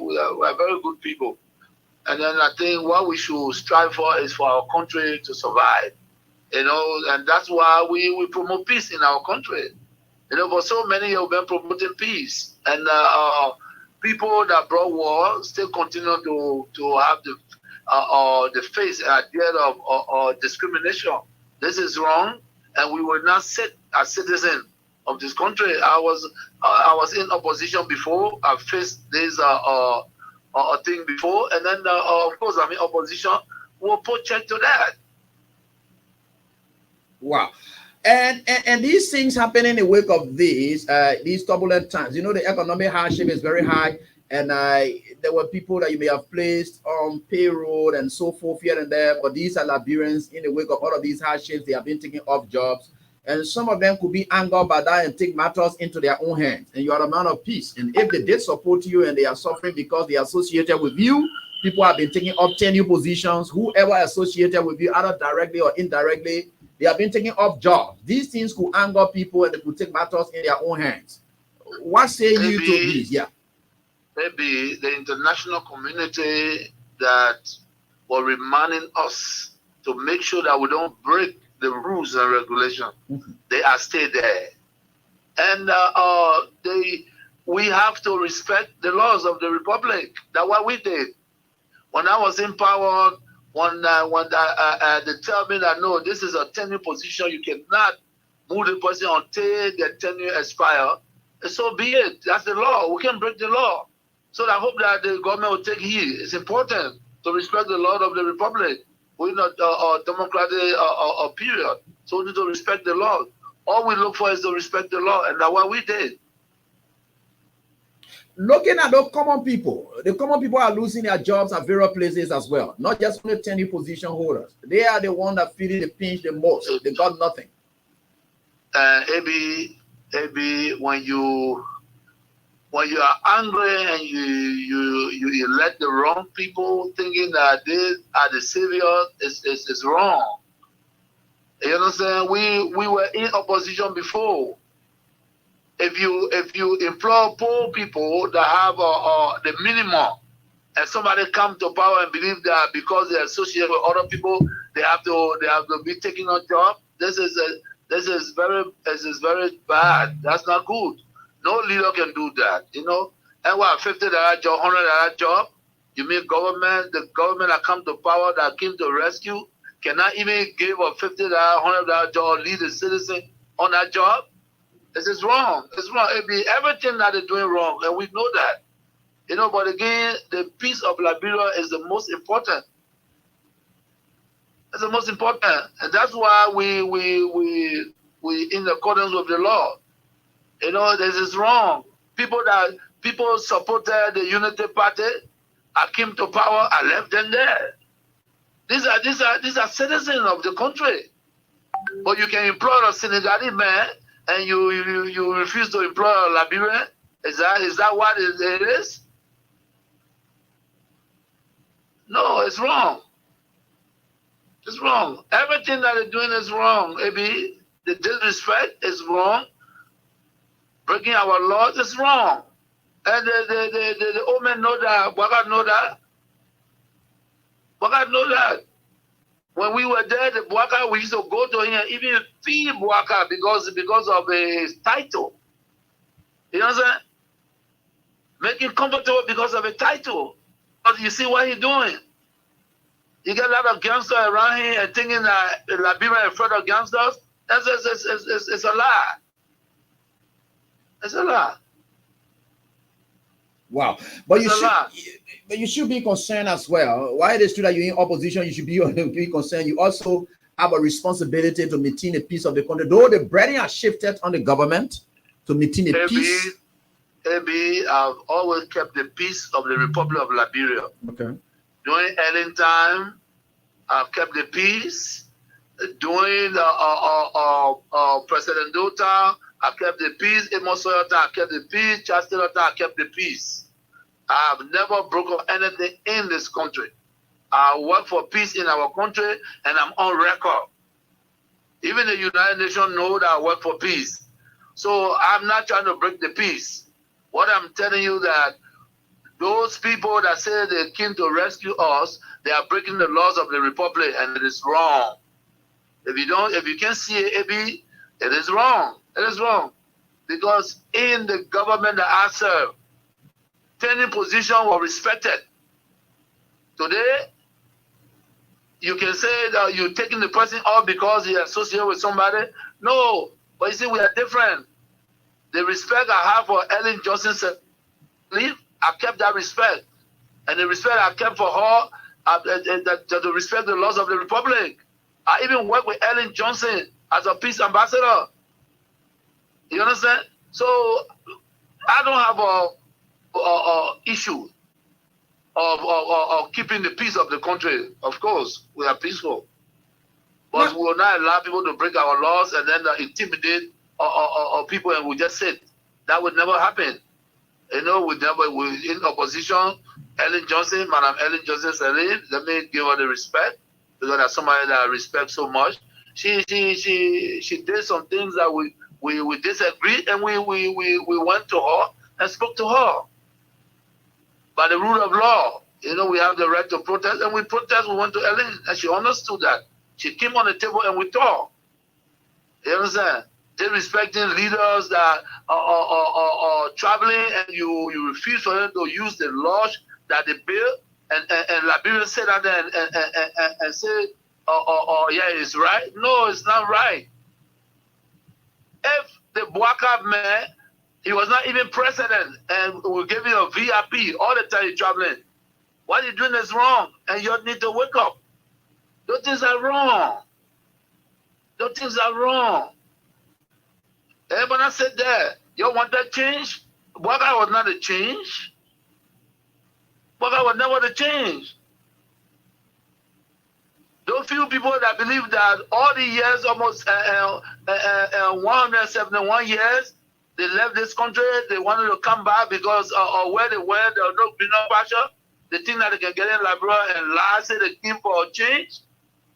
very good people. And then I think what we should strive for is for our country to survive. You know, and that's why we promote peace in our country. You know, for so many have been promoting peace. And people that brought war still continue to have the face at the end of discrimination. This is wrong, and we will not sit as citizens of this country. I was in opposition before. I faced this thing before, and then of course I'm in opposition. We'll put check to that. Wow. And these things happen in the wake of these turbulent times. You know, the economic hardship is very high, and there were people that you may have placed on payroll and so forth here and there, but these are Liberians in the wake of all of these hardships. They have been taking off jobs, and some of them could be angered by that and take matters into their own hands. And you are a man of peace. And if they did support you and they are suffering because they are associated with you, people have been taking up tenure positions, whoever associated with you, either directly or indirectly, they have been taking up jobs. These things could anger people and they could take matters in their own hands. What say you to this? Yeah. Maybe the international community that were reminding us to make sure that we don't break the rules and regulations. They are still there. And we have to respect the laws of the Republic. That's what we did. When I was in power, when they tell me that, no, this is a tenure position, you cannot move the person until the tenure expires, so be it. That's the law. We can break the law. So I hope that the government will take heed. It's important to respect the law of the Republic. We're not a democratic period. So we need to respect the law. All we look for is to respect the law, and that's what we did. looking at those common people, the common people are losing their jobs at various places as well. Not just only tenure position holders. They are the one that feeling the pinch the most. They got nothing. Maybe when you are angry and you elect the wrong people, thinking that they are the savior, is wrong. You understand? We were in opposition before. If you employ poor people that have the minimum, and somebody come to power and believe that because they associate with other people, they have to be taking on job. This is very bad. That's not good. No leader can do that. You know. And what, $50 job, $100 job? You mean the government that come to power that came to rescue cannot even give a $50, $100 job or lead a citizen on that job? This is wrong. It's wrong. Everything that they're doing wrong, and we know that. You know, but again, the peace of Liberia is the most important. It's the most important, and that's why we in accordance with the law. You know, this is wrong. People supported the Unity Party, I came to power, I left them there. These are citizens of the country. But you can employ a Senegalese man and you refuse to employ a Liberian? Is that what it is? No, it's wrong. It's wrong. Everything that they're doing is wrong, Abi. The disrespect is wrong. Breaking our laws is wrong. And the old men know that. Bwaga know that. Bwaga know that. When we were there, the Bwaga, we used to go to him, even fee Bwaga because of his title. You know what I'm saying? Make him comfortable because of a title. But you see what he's doing. You get a lot of gangsters around here and thinking that Liberia is afraid of gangsters. It's a lie. It's a lie. Wow. But you should be concerned as well. Why it is true that you're in opposition, you should be concerned. You also have a responsibility to maintain the peace of the country. Though the burden has shifted on the government to maintain the peace. I've always kept the peace of the Republic of Liberia. Okay. During Ellen time, I've kept the peace. During President Dota, I kept the peace. Amos Soyota, I kept the peace. Chancellor, I kept the peace. I have never broken anything in this country. I work for peace in our country, and I'm on record. Even the United Nations know that I work for peace. So I'm not trying to break the peace. What I'm telling you that those people that say they came to rescue us, they are breaking the laws of the Republic, and it is wrong. If you can't see it, it is wrong. It is wrong. Because in the government that I serve, tenure position was respected. Today, you can say that you're taking the person off because he associated with somebody. No, but you see, we are different. The respect I have for Ellen Johnson, I kept that respect. And the respect I kept for her, to respect the laws of the Republic. I even worked with Ellen Johnson as a peace ambassador. You understand? So I don't have a issue of keeping the peace of the country. Of course, we are peaceful. But we will not allow people to break our laws and then intimidate people and we just sit. That would never happen. You know, we in opposition, Ellen Johnson, Madam Ellen Johnson said, let me give her the respect because that's somebody that I respect so much. She did some things that we disagreed and we went to her and spoke to her. By the rule of law, you know, we have the right to protest and we protest. We went to Ellen and she understood that. She came on the table and we talked. You understand? Disrespecting leaders that are traveling and you refuse for them to use the laws that they built and Liberia said that and say, yeah, it's right. No, it's not right. If the Bwaga man, he was not even president and we gave him a VIP all the time he's traveling. What he's doing is wrong and you need to wake up. Those things are wrong. Those things are wrong. Everyone said that. You want that change? Bouakai was not a change. Bouakai was never the change. Those few people that believe that all the years, almost 171 years, they left this country, they wanted to come back because where they went, there was no greener pasture. They think that they can get in Liberia and lie, say they came for a change.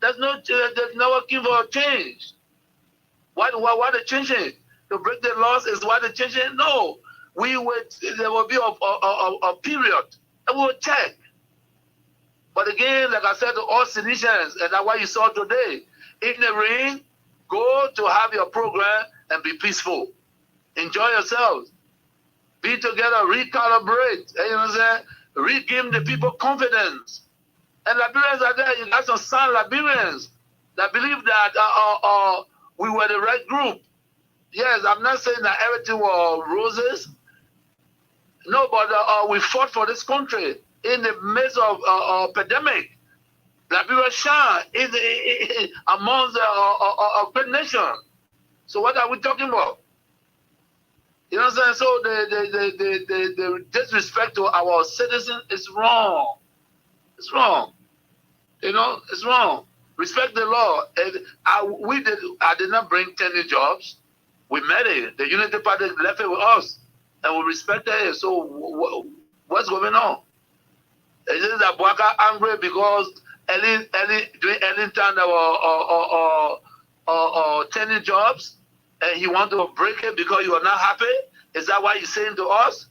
There's never came for a change. Why they changing? To break the laws is why they changing? No. There will be a period and we'll check. But again, like I said to all Tunisians, and that's why you saw today, in the ring, go to have your program and be peaceful. Enjoy yourselves. Be together, recalibrate. You know what I'm saying? Regain the people confidence. And Liberians are there. You got some sound Liberians that believe that we were the right group. Yes, I'm not saying that everything was roses. No, but we fought for this country in the midst of a pandemic. Liberia shine amongst a great nation. So what are we talking about? You know what I'm saying? So the disrespect to our citizens is wrong. It's wrong. You know, it's wrong. Respect the law. And I did not bring 10 new jobs. We met it. The Unity Party left it with us. And we respected it. So what's going on? Is it that Bouakai angry because during any time there were 10 new jobs and he want to break it because you are not happy? Is that why he's saying to us?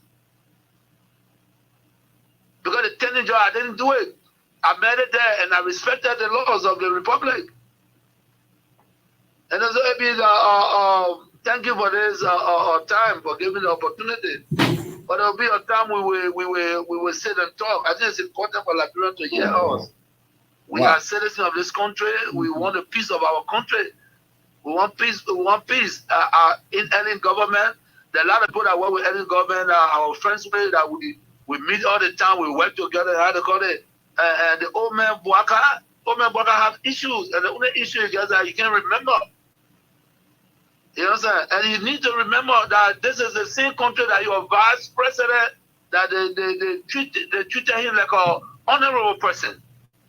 Because the 10 new job, I didn't do it. I made it there and I respected the laws of the Republic. And also, thank you for this time, for giving the opportunity. But there will be a time we will sit and talk. I think it's important for Liberians to hear us. We are citizens of this country. We want the peace of our country. We want peace. We want peace. In any government, there are a lot of people that work with any government, our friends with, that we meet all the time. We work together. How to call it? And the old man Bouakai have issues, and the only issue is just that you can't remember. You know what I'm saying? And you need to remember that this is the same country that your vice president, that they treated him like an honorable person.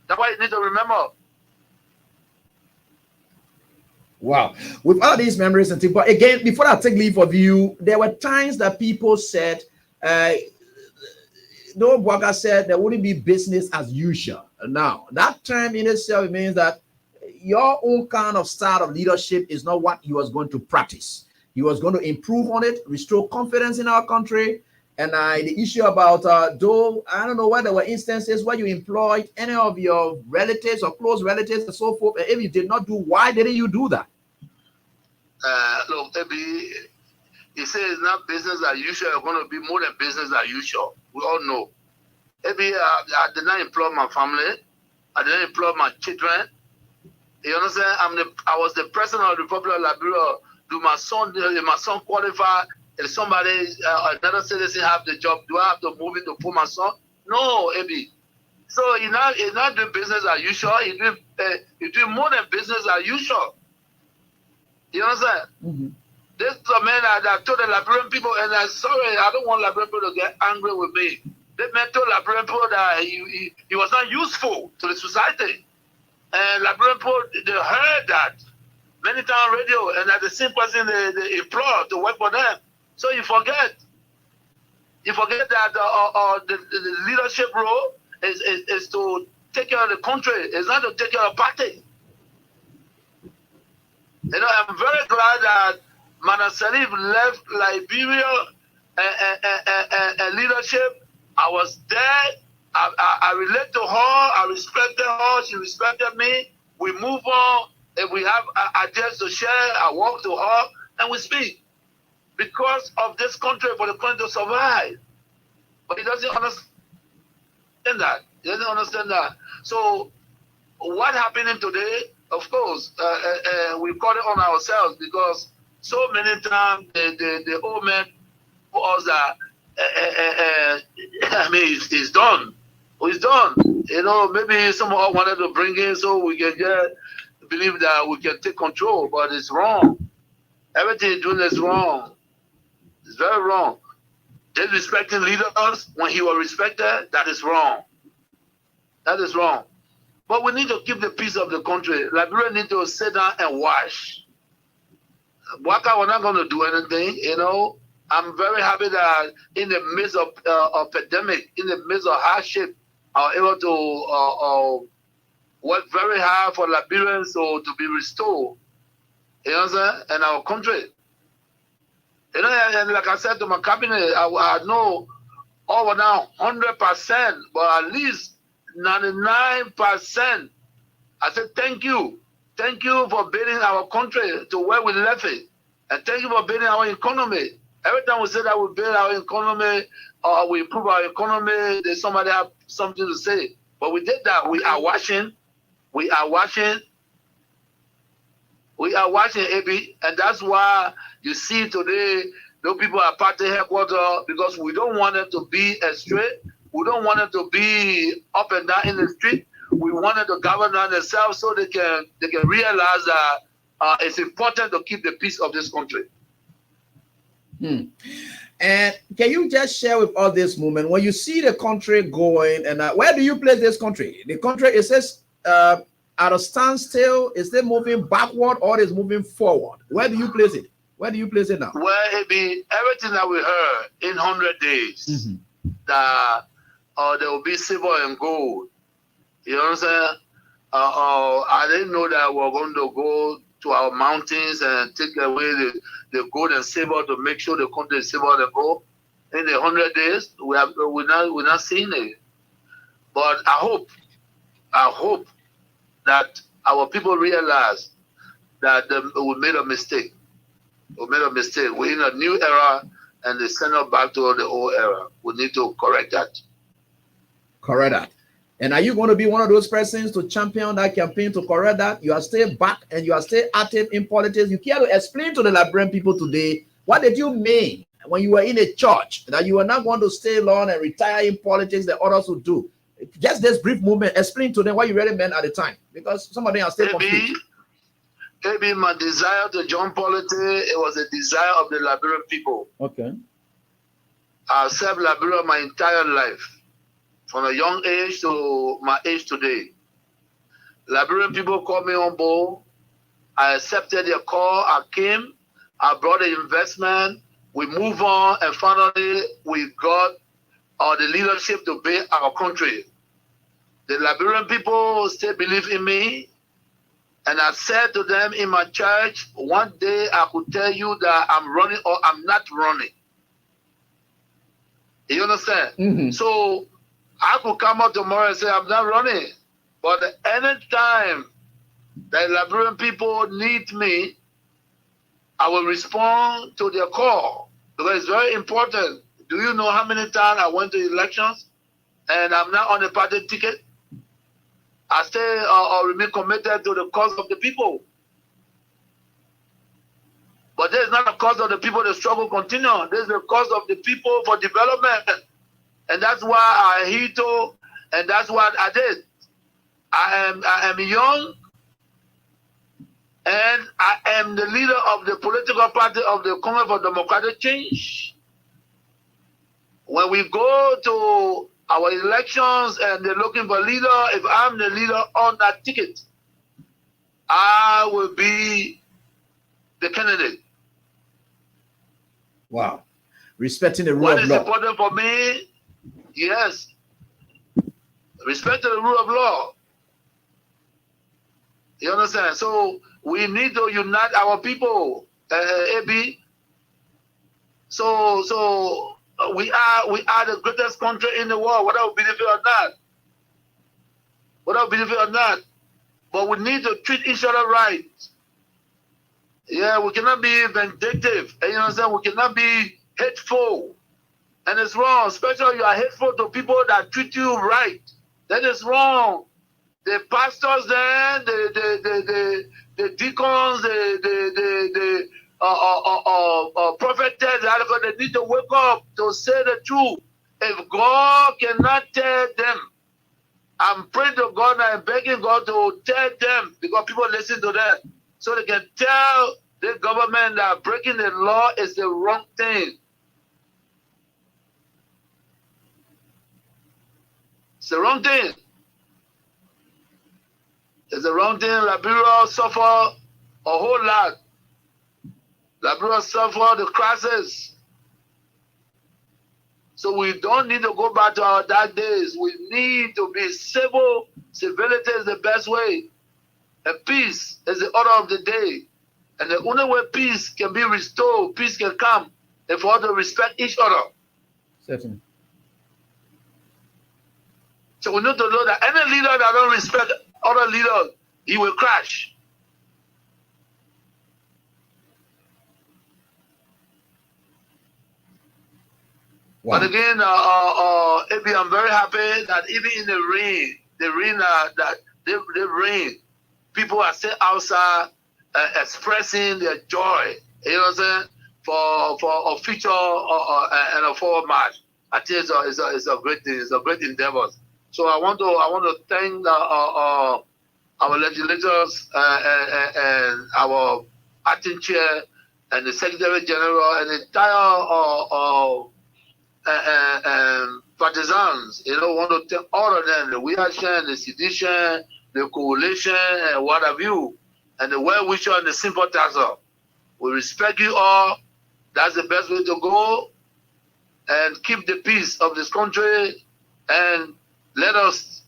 That's why you need to remember. Wow. With all these memories and things, but again, before I take leave of you, there were times that people said, no, Bouakai said there wouldn't be business as usual. Now, that term in itself means that your own kind of style of leadership is not what he was going to practice. He was going to improve on it, restore confidence in our country. And the issue about, though, I don't know whether there were instances where you employed any of your relatives or close relatives and so forth. And if you did not do, why didn't you do that? Look, maybe he says it's not business as usual. It's going to be more than business as usual. We all know. Maybe I did not employ my family. I did not employ my children. You understand? I was the president of the Republic of Liberia. Do my son qualify? If somebody, another citizen have the job, do I have to move it to put my son? No, Ebi. So it's not doing business as usual. He's doing more than business as usual. You understand? Mm-hmm. This is a man that told the Liberian people, and I'm sorry, I don't want Liberian people to get angry with me. They told Liberian people that he was not useful to the society. And Liberian people, they heard that many times on radio, and that the same person they employ to work for them. So you forget that the leadership role is to take care of the country. It's not to take care of party. You know, I'm very glad that Madam Salif left Liberia and leadership. I was there. I relate to her. I respected her. She respected me. We move on. If we have ideas to share, I walk to her and we speak. Because of this country, for the country to survive. But he doesn't understand that. He doesn't understand that. So what happening today, of course, we call it on ourselves because so many times the old man told us that, I mean, it's done. It's done. You know, maybe someone wanted to bring in so we can believe that we can take control, but it's wrong. Everything he's doing is wrong. It's very wrong. disrespecting leaders when he was respected, that is wrong. That is wrong. But we need to keep the peace of the country. Liberia need to sit down and watch. Waka, we're not going to do anything, you know. I'm very happy that in the midst of pandemic, in the midst of hardship, are able to work very hard for Liberians to be restored. You know what I'm saying? And our country. You know, and like I said to my cabinet, I know over now 100%, but at least 99%. I said, thank you. Thank you for building our country to where we left it. And thank you for building our economy. Every time we say that we build our economy or we improve our economy, there's somebody have something to say. But we did that. We are watching. We are watching. We are watching, AB. And that's why you see today, those people are party headquarters because we don't want them to be straight. We don't want them to be up and down in the street. We want them to govern themselves so they can realize that it's important to keep the peace of this country. And can you just share with us this moment when you see the country going, and where do you place this country? The country is this at a standstill? Is it moving backward or is moving forward? Where do you place it? Where do you place it now? Well, it be everything that we heard in 100 days that there will be silver and gold. You know what I'm saying? I didn't know that we're going to go to our mountains and take away the gold and silver to make sure the country is silver and gold. In the 100 days, we're not seeing it. But I hope that our people realize that we made a mistake. We made a mistake. We're in a new era, and they send us back to the old era. We need to correct that. Correct that. And are you going to be one of those persons to champion that campaign to correct that? You are still back and you are still active in politics. You care to explain to the Liberian people today, what did you mean when you were in a church that you were not going to stay long and retire in politics that others would do? Just this brief movement, explain to them what you really meant at the time, because some of them are still confused. Maybe my desire to join politics, it was a desire of the Liberian people. Okay. I've served Liberia my entire life, from a young age to my age today. Liberian people called me on board. I accepted their call. I came. I brought the investment. We moved on, and finally we got the leadership to build our country. The Liberian people still believe in me. And I said to them in my church, one day I could tell you that I'm running or I'm not running. You understand? So I could come out tomorrow and say I'm not running. But anytime the Liberian people need me, I will respond to their call. Because it's very important. Do you know how many times I went to elections and I'm not on a party ticket? I stay or remain committed to the cause of the people. But there's not a cause of the people, the struggle continues. There's the cause of the people for development. And that's why I hit to, and that's what I did. I am young, and I am the leader of the political party of the Congress for Democratic Change. When we go to our elections and they're looking for a leader, if I'm the leader on that ticket, I will be the candidate. Wow. Respecting the rule of law. What is important for me? Yes. Respecting the rule of law. You understand? So we need to unite our people, AB. So we are the greatest country in the world, whether we believe it or not. Whether we believe it or not. But we need to treat each other right. Yeah, we cannot be vindictive. And you understand? We cannot be hateful. And it's wrong, especially you are hateful to people that treat you right. That is wrong. The pastors then, the deacons, the prophetess, they need to wake up to say the truth. If God cannot tell them, I'm praying to God and I'm begging God to tell them, because people listen to them, so they can tell the government that breaking the law is the wrong thing. It's the wrong thing. It's the wrong thing. Liberia suffer a whole lot. Liberia suffer the crisis. So we don't need to go back to our dark days. We need to be civil. Civility is the best way. And peace is the order of the day. And the only way peace can be restored, peace can come, if we all to respect each other. Certainly. So we need to know that any leader that don't respect other leaders, he will crash. Wow. But again, Abi, I'm very happy that even in the rain, the rain, people are still outside expressing their joy. You know what I'm saying? For a future and a forward march. I think it's a great thing. It's a great endeavor. So I want to thank our legislators and our acting chair and the Secretary General and the entire partisans. You know, want to thank all of them, the reaction, the sedition, the coalition, and what have you, and the well-wisher and the sympathizer. We respect you all. That's the best way to go. And keep the peace of this country, and let us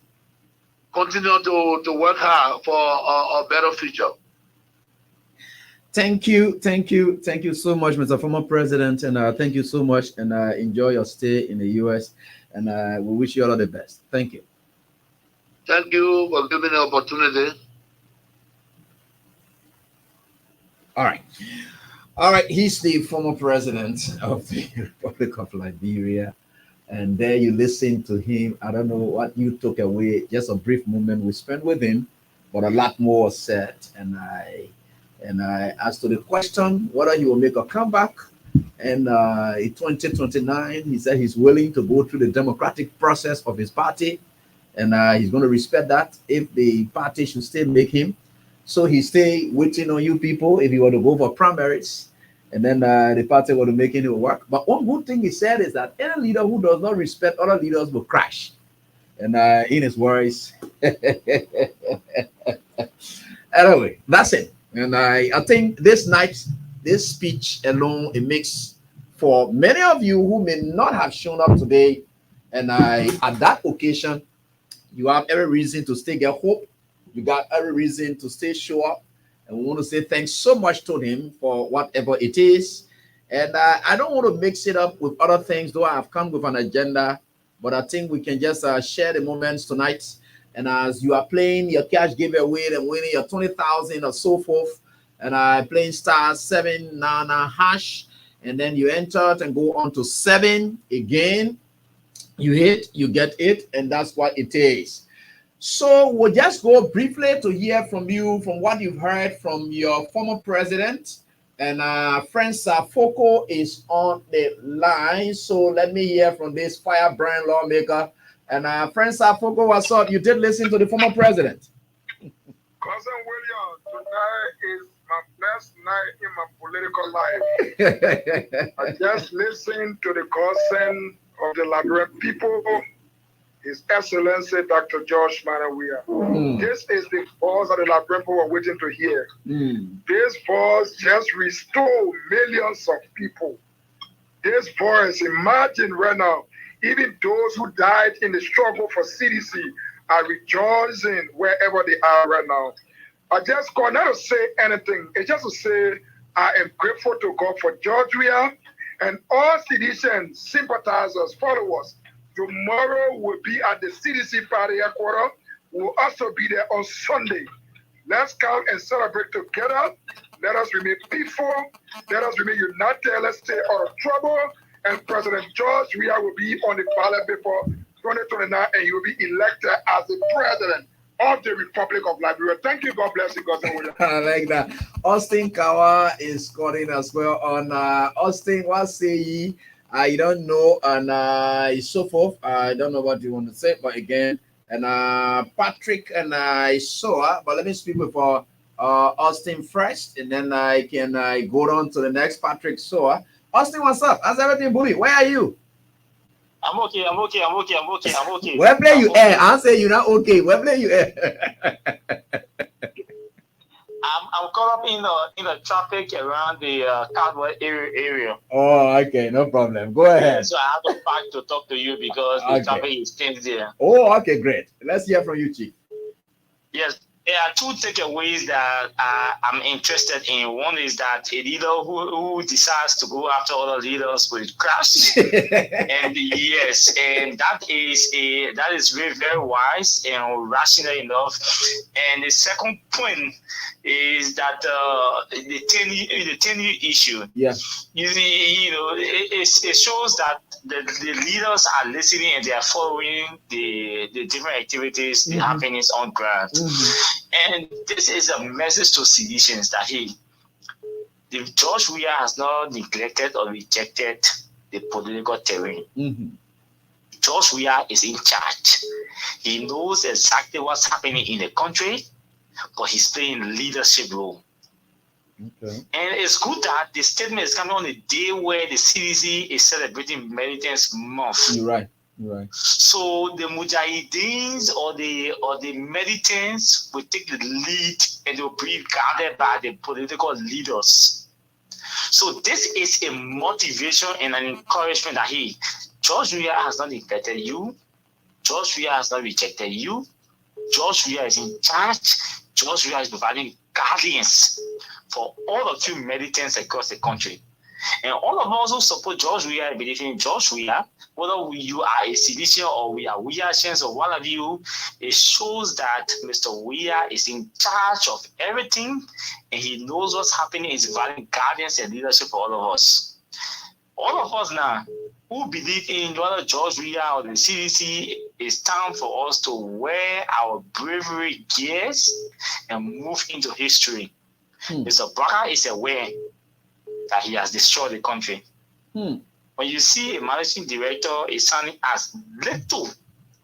continue to work hard for a better future. Thank you so much, Mr. Former President, and thank you so much, and enjoy your stay in the U.S. and we wish you all the best. Thank you. Thank you for giving the opportunity. All right. He's the former president of the Republic of Liberia, and there you listen to him. I don't know what you took away. Just a brief moment we spent with him, but a lot more was said. And I asked to the question whether he will make a comeback. And in 2029, he said he's willing to go through the democratic process of his party, and he's going to respect that if the party should still make him. So he stay waiting on you people if he were to go for primaries, and then the party were to make it work. But one good thing he said is that any leader who does not respect other leaders will crash. And in his words, anyway, that's it. And I think this speech alone, it makes for many of you who may not have shown up today, and at that occasion, you have every reason to still get hope. You got every reason to stay show up. And we want to say thanks so much to him for whatever it is. And I don't want to mix it up with other things, though I have come with an agenda. But I think we can just share the moments tonight. And as you are playing your cash giveaway and winning your 20,000 or so forth, and playing *799#, and then you enter it and go on to 7 again. You hit, you get it, and that's what it is. So we'll just go briefly to hear from you, from what you've heard from your former president. And Francis Afoko is on the line. So let me hear from this firebrand lawmaker. And Francis Afoko, what's up? You did listen to the former president. Cousin William, tonight is my best night in my political life. I just listened to the cousin of the Liberian people, His Excellency Dr. George Manawia. This is the voice that the Liberian people are waiting to hear. This voice just restored millions of people. This voice, imagine right now, even those who died in the struggle for CDC are rejoicing wherever they are right now. I just call not to say anything. It's just to say I am grateful to God for George Weah and all CDC sympathizers, followers. Tomorrow we'll be at the CDC party headquarters. We'll also be there on Sunday. Let's come and celebrate together. Let us remain peaceful. Let us remain united. Let's stay out of trouble. And President George Weah will be on the ballot before 2029, and he will be elected as the president of the Republic of Liberia. Thank you. God bless you, Cousin William. I like that. Austin Kawa is calling as well on Austin. What say ye? I don't know, and so forth. I don't know what you want to say, but again, and Patrick and I saw, but let me speak with Austin first, and then I can go on to the next Patrick Soa. Austin, what's up? How's everything, bully? Where are you? I'm okay. Where play you air? I'll say you're not okay. Where play you air? I'm caught up in the traffic around the Caldwell area. Oh, okay, no problem. Go ahead. So I have to park to talk to you because the traffic is tense there. Oh, okay, great. Let's hear from you, Chief. Yes, there are two takeaways that I'm interested in. One is that a leader who decides to go after other leaders will crash, and yes, and that is very, very wise and rational enough. And the second point is that the tenure issue. Yeah. It shows that the leaders are listening and they are following the different activities, the happenings on ground. And this is a message to citizens that George Weah has not neglected or rejected the political terrain. George Weah is in charge. He knows exactly what's happening in the country, but he's playing a leadership role. Okay. And it's good that the statement is coming on the day where the CDC is celebrating Militants Month. You're right. So the Mujahideens or the militants will take the lead and they'll be guarded by the political leaders. So this is a motivation and an encouragement that George Weah has not neglected you. George Weah has not rejected you. George Weah is in charge. George Weah is providing guardians for all of you militants across the country. And all of us who support George Weah and believe in George Weah, whether you are a citizen or we are Weahians or one of you, it shows that Mr. Weah is in charge of everything and he knows what's happening. He's providing guidance and leadership for all of us. All of us now who believe in whether George Weah or the CDC, it's time for us to wear our bravery gears and move into history. Mr. Barker is aware that he has destroyed the country. When you see a managing director is sounding as little,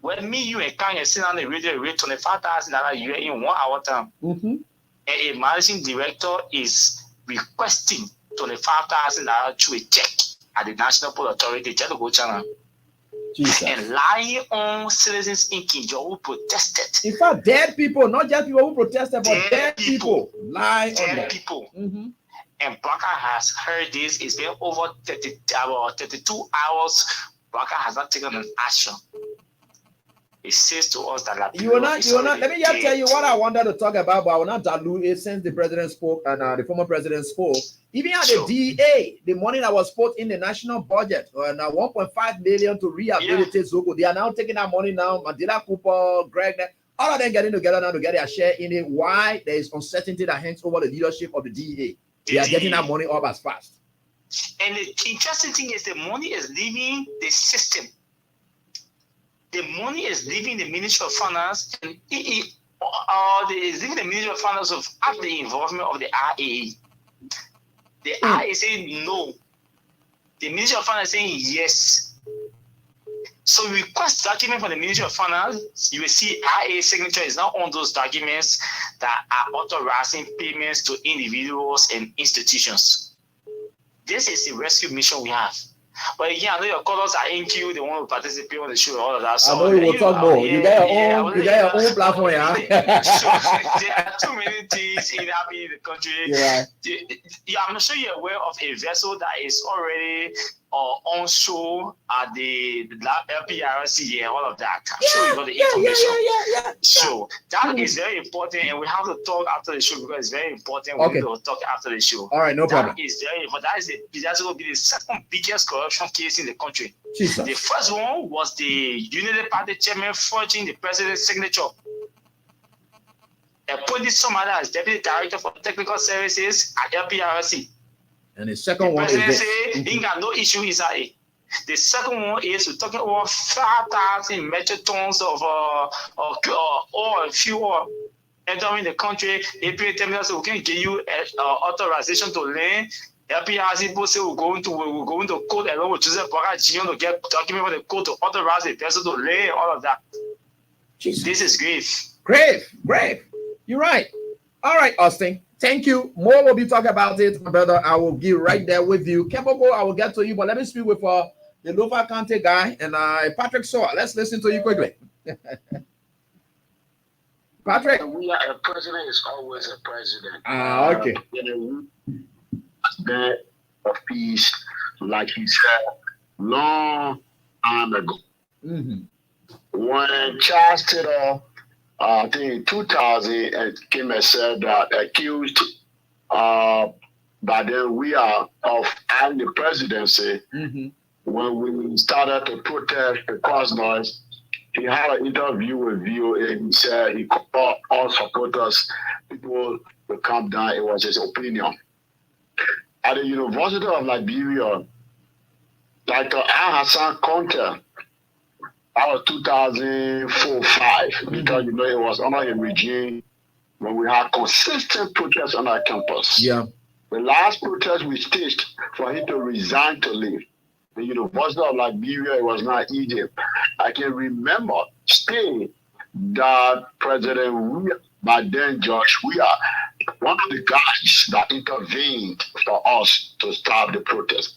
when me, you, and Kanye sit on the radio rate $25,000 a year in 1 hour time, and a managing director is requesting $25,000 through a check at the National Port Authority, and lying on citizens in Kinjo who protested. In fact, dead people, not just people who protested, but dead people lie on them. People. And Barker has heard this. It's been over 32 hours. Barker has not taken an action. It says to us that you will not. Let me just tell you what I wanted to talk about, but I will not dilute it since the president spoke and the former president spoke. Even at the DEA, the money that was put in the national budget, and 1.5 million to rehabilitate Zogo, they are now taking that money now. Mandela Cooper, Greg, all of them getting together now to get their share in it. Why? There is uncertainty that hangs over the leadership of the DEA. They are getting that money up as fast. And the interesting thing is the money is leaving the system. The money is leaving the Ministry of Finance, and is leaving the Ministry of Finance after the involvement of the IAA. The IAA is saying no. The Ministry of Finance is saying yes. So we request document from the Ministry of Finance. You will see IAA signature is now on those documents that are authorizing payments to individuals and institutions. This is the rescue mission we have. But again, I know your callers are in queue. They want to participate on the show and all of that. So I know you will talk more. You got your own platform, yeah. So there are too many things happening in the country. I'm sure you're aware of a vessel that is already on show at the LPRC and all of that. I'm sure you got the information. So that is very important, and we have to talk after the show because it's very important. We need to talk after the show. All right, no problem. That is very important. That's going to be the second biggest corruption case in the country. Jesus. The first one was the Unity Party chairman forging the president's signature. Appointed somebody as deputy director for technical services at LPRC. And the second one is this. He got no issue inside. The second one is we're talking about 5,000 metric tons of oil, fuel entering the country. APA terminal said we can give you authorization to land. LPRC people say we're going to court along with Joseph Baraka Jr. to get document from the court to authorize the vessel to land, all of that. Jesus. This is grave. Grave. You're right. All right, Austin. Thank you. More will be talking about it, my brother. I will be right there with you. Keboko, I will get to you, but let me speak with the Louva County guy, and Patrick Soa. Let's listen to you quickly. Patrick. A president is always a president. Okay. Of peace, like he said, long time ago. When Charles Taylor, I think in 2000, came and said that accused, but then we are of having the presidency. When we started to protest the cause noise, he had an interview with VOA and he said he called all supporters, people to come down. It was his opinion. At the University of Liberia, Dr. Al-Hassan Conte, that was 2004-05, because it was under a regime when we had consistent protests on our campus. Yeah. The last protest we staged for him to resign to leave. The University of Liberia, it was not Egypt. I can remember saying that President Weah, by then George Weah, one of the guys that intervened for us to stop the protest.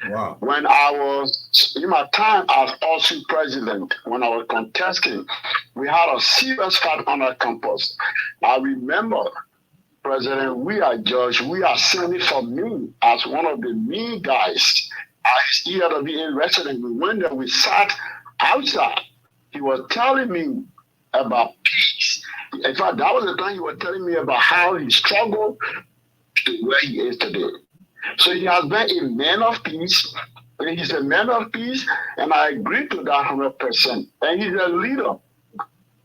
Wow. When I was in my time as also president, when I was contesting, we had a serious fight on our campus. I remember President Weah, George Weah, sending for me as one of the main guys. He had to be in resident. We went there, we sat outside. He was telling me about peace. In fact, that was the time he was telling me about how he struggled to where he is today. So he has been a man of peace, and he's a man of peace, and I agree to that 100%. And he's a leader.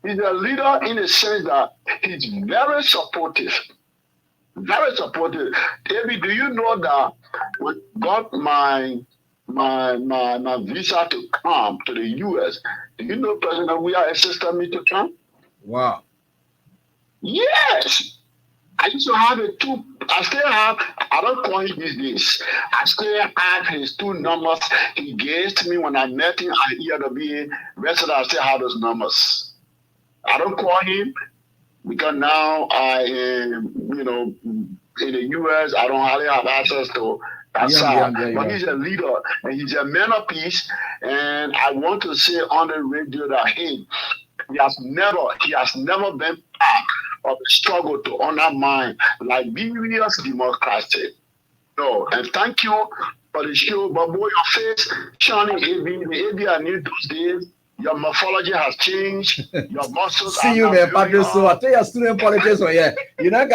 He's a leader in the sense that he's very supportive. Very supportive. David, do you know that when I got my visa to come to the US, do you know President Weah assisted me to come? Wow. Yes. I used to have I still have, I don't call him these days. I still have his 2 numbers he gave to me when I met him at ERWA resident. I still have those numbers. I don't call him because now I am, in the US, I don't hardly have access to that side. But he's a leader and he's a man of peace. And I want to say on the radio that he has never been part of the struggle to undermine Liberia's democracy. No, and thank you for the show, but boy, your face shining AB, the AB I knew those days. Your morphology has changed. Your muscles. See you, man, Patrick. So I tell you, student politics. So yeah, you're not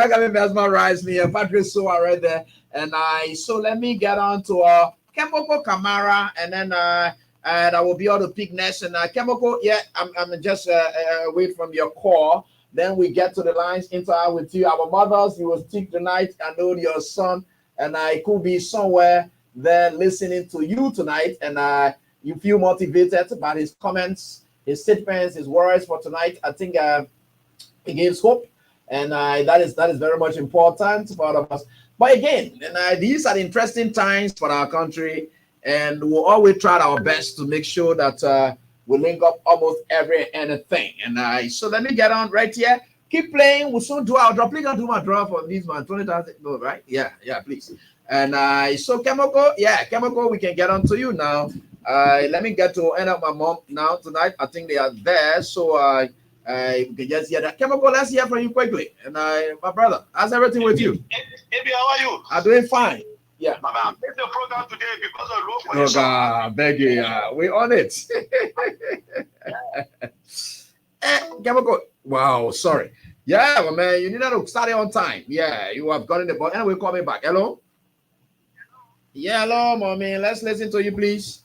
gonna mesmerize me, Patrick. So right there, and so let me get on to Kemoko Kamara, and then and I will be able to pick next. And Kemoko, yeah, I'm just away from your call. Then we get to the lines interact with you. Our mothers, you will speak tonight. I know your son, and I could be somewhere there listening to you tonight, and you feel motivated by his comments, his statements, his words for tonight. I think it gives hope, and that is very much important for all of us. But again, and these are interesting times for our country, and we'll always try our best to make sure that we link up almost anything. And so let me get on right here. Keep playing. We'll soon do our draw. Please don't do my draw for this man. 20,000. No, right? Yeah, please. And so Kemoko, we can get on to you now. Let me get to end up my mom now tonight. I think they are there, so we can just hear that. Kemoko, let's hear from you quickly. And my brother, how's everything with you? Maybe how are you? I'm doing fine. Yeah. Mama, I missed the program today because of low Oh pollution. God, beg you, we on it. Kemoko, wow, sorry. Yeah, well, man, you need to start it on time. Yeah, you have gotten the ball. Anyway, call me back. Hello? Yeah, hello, mommy. Let's listen to you, please.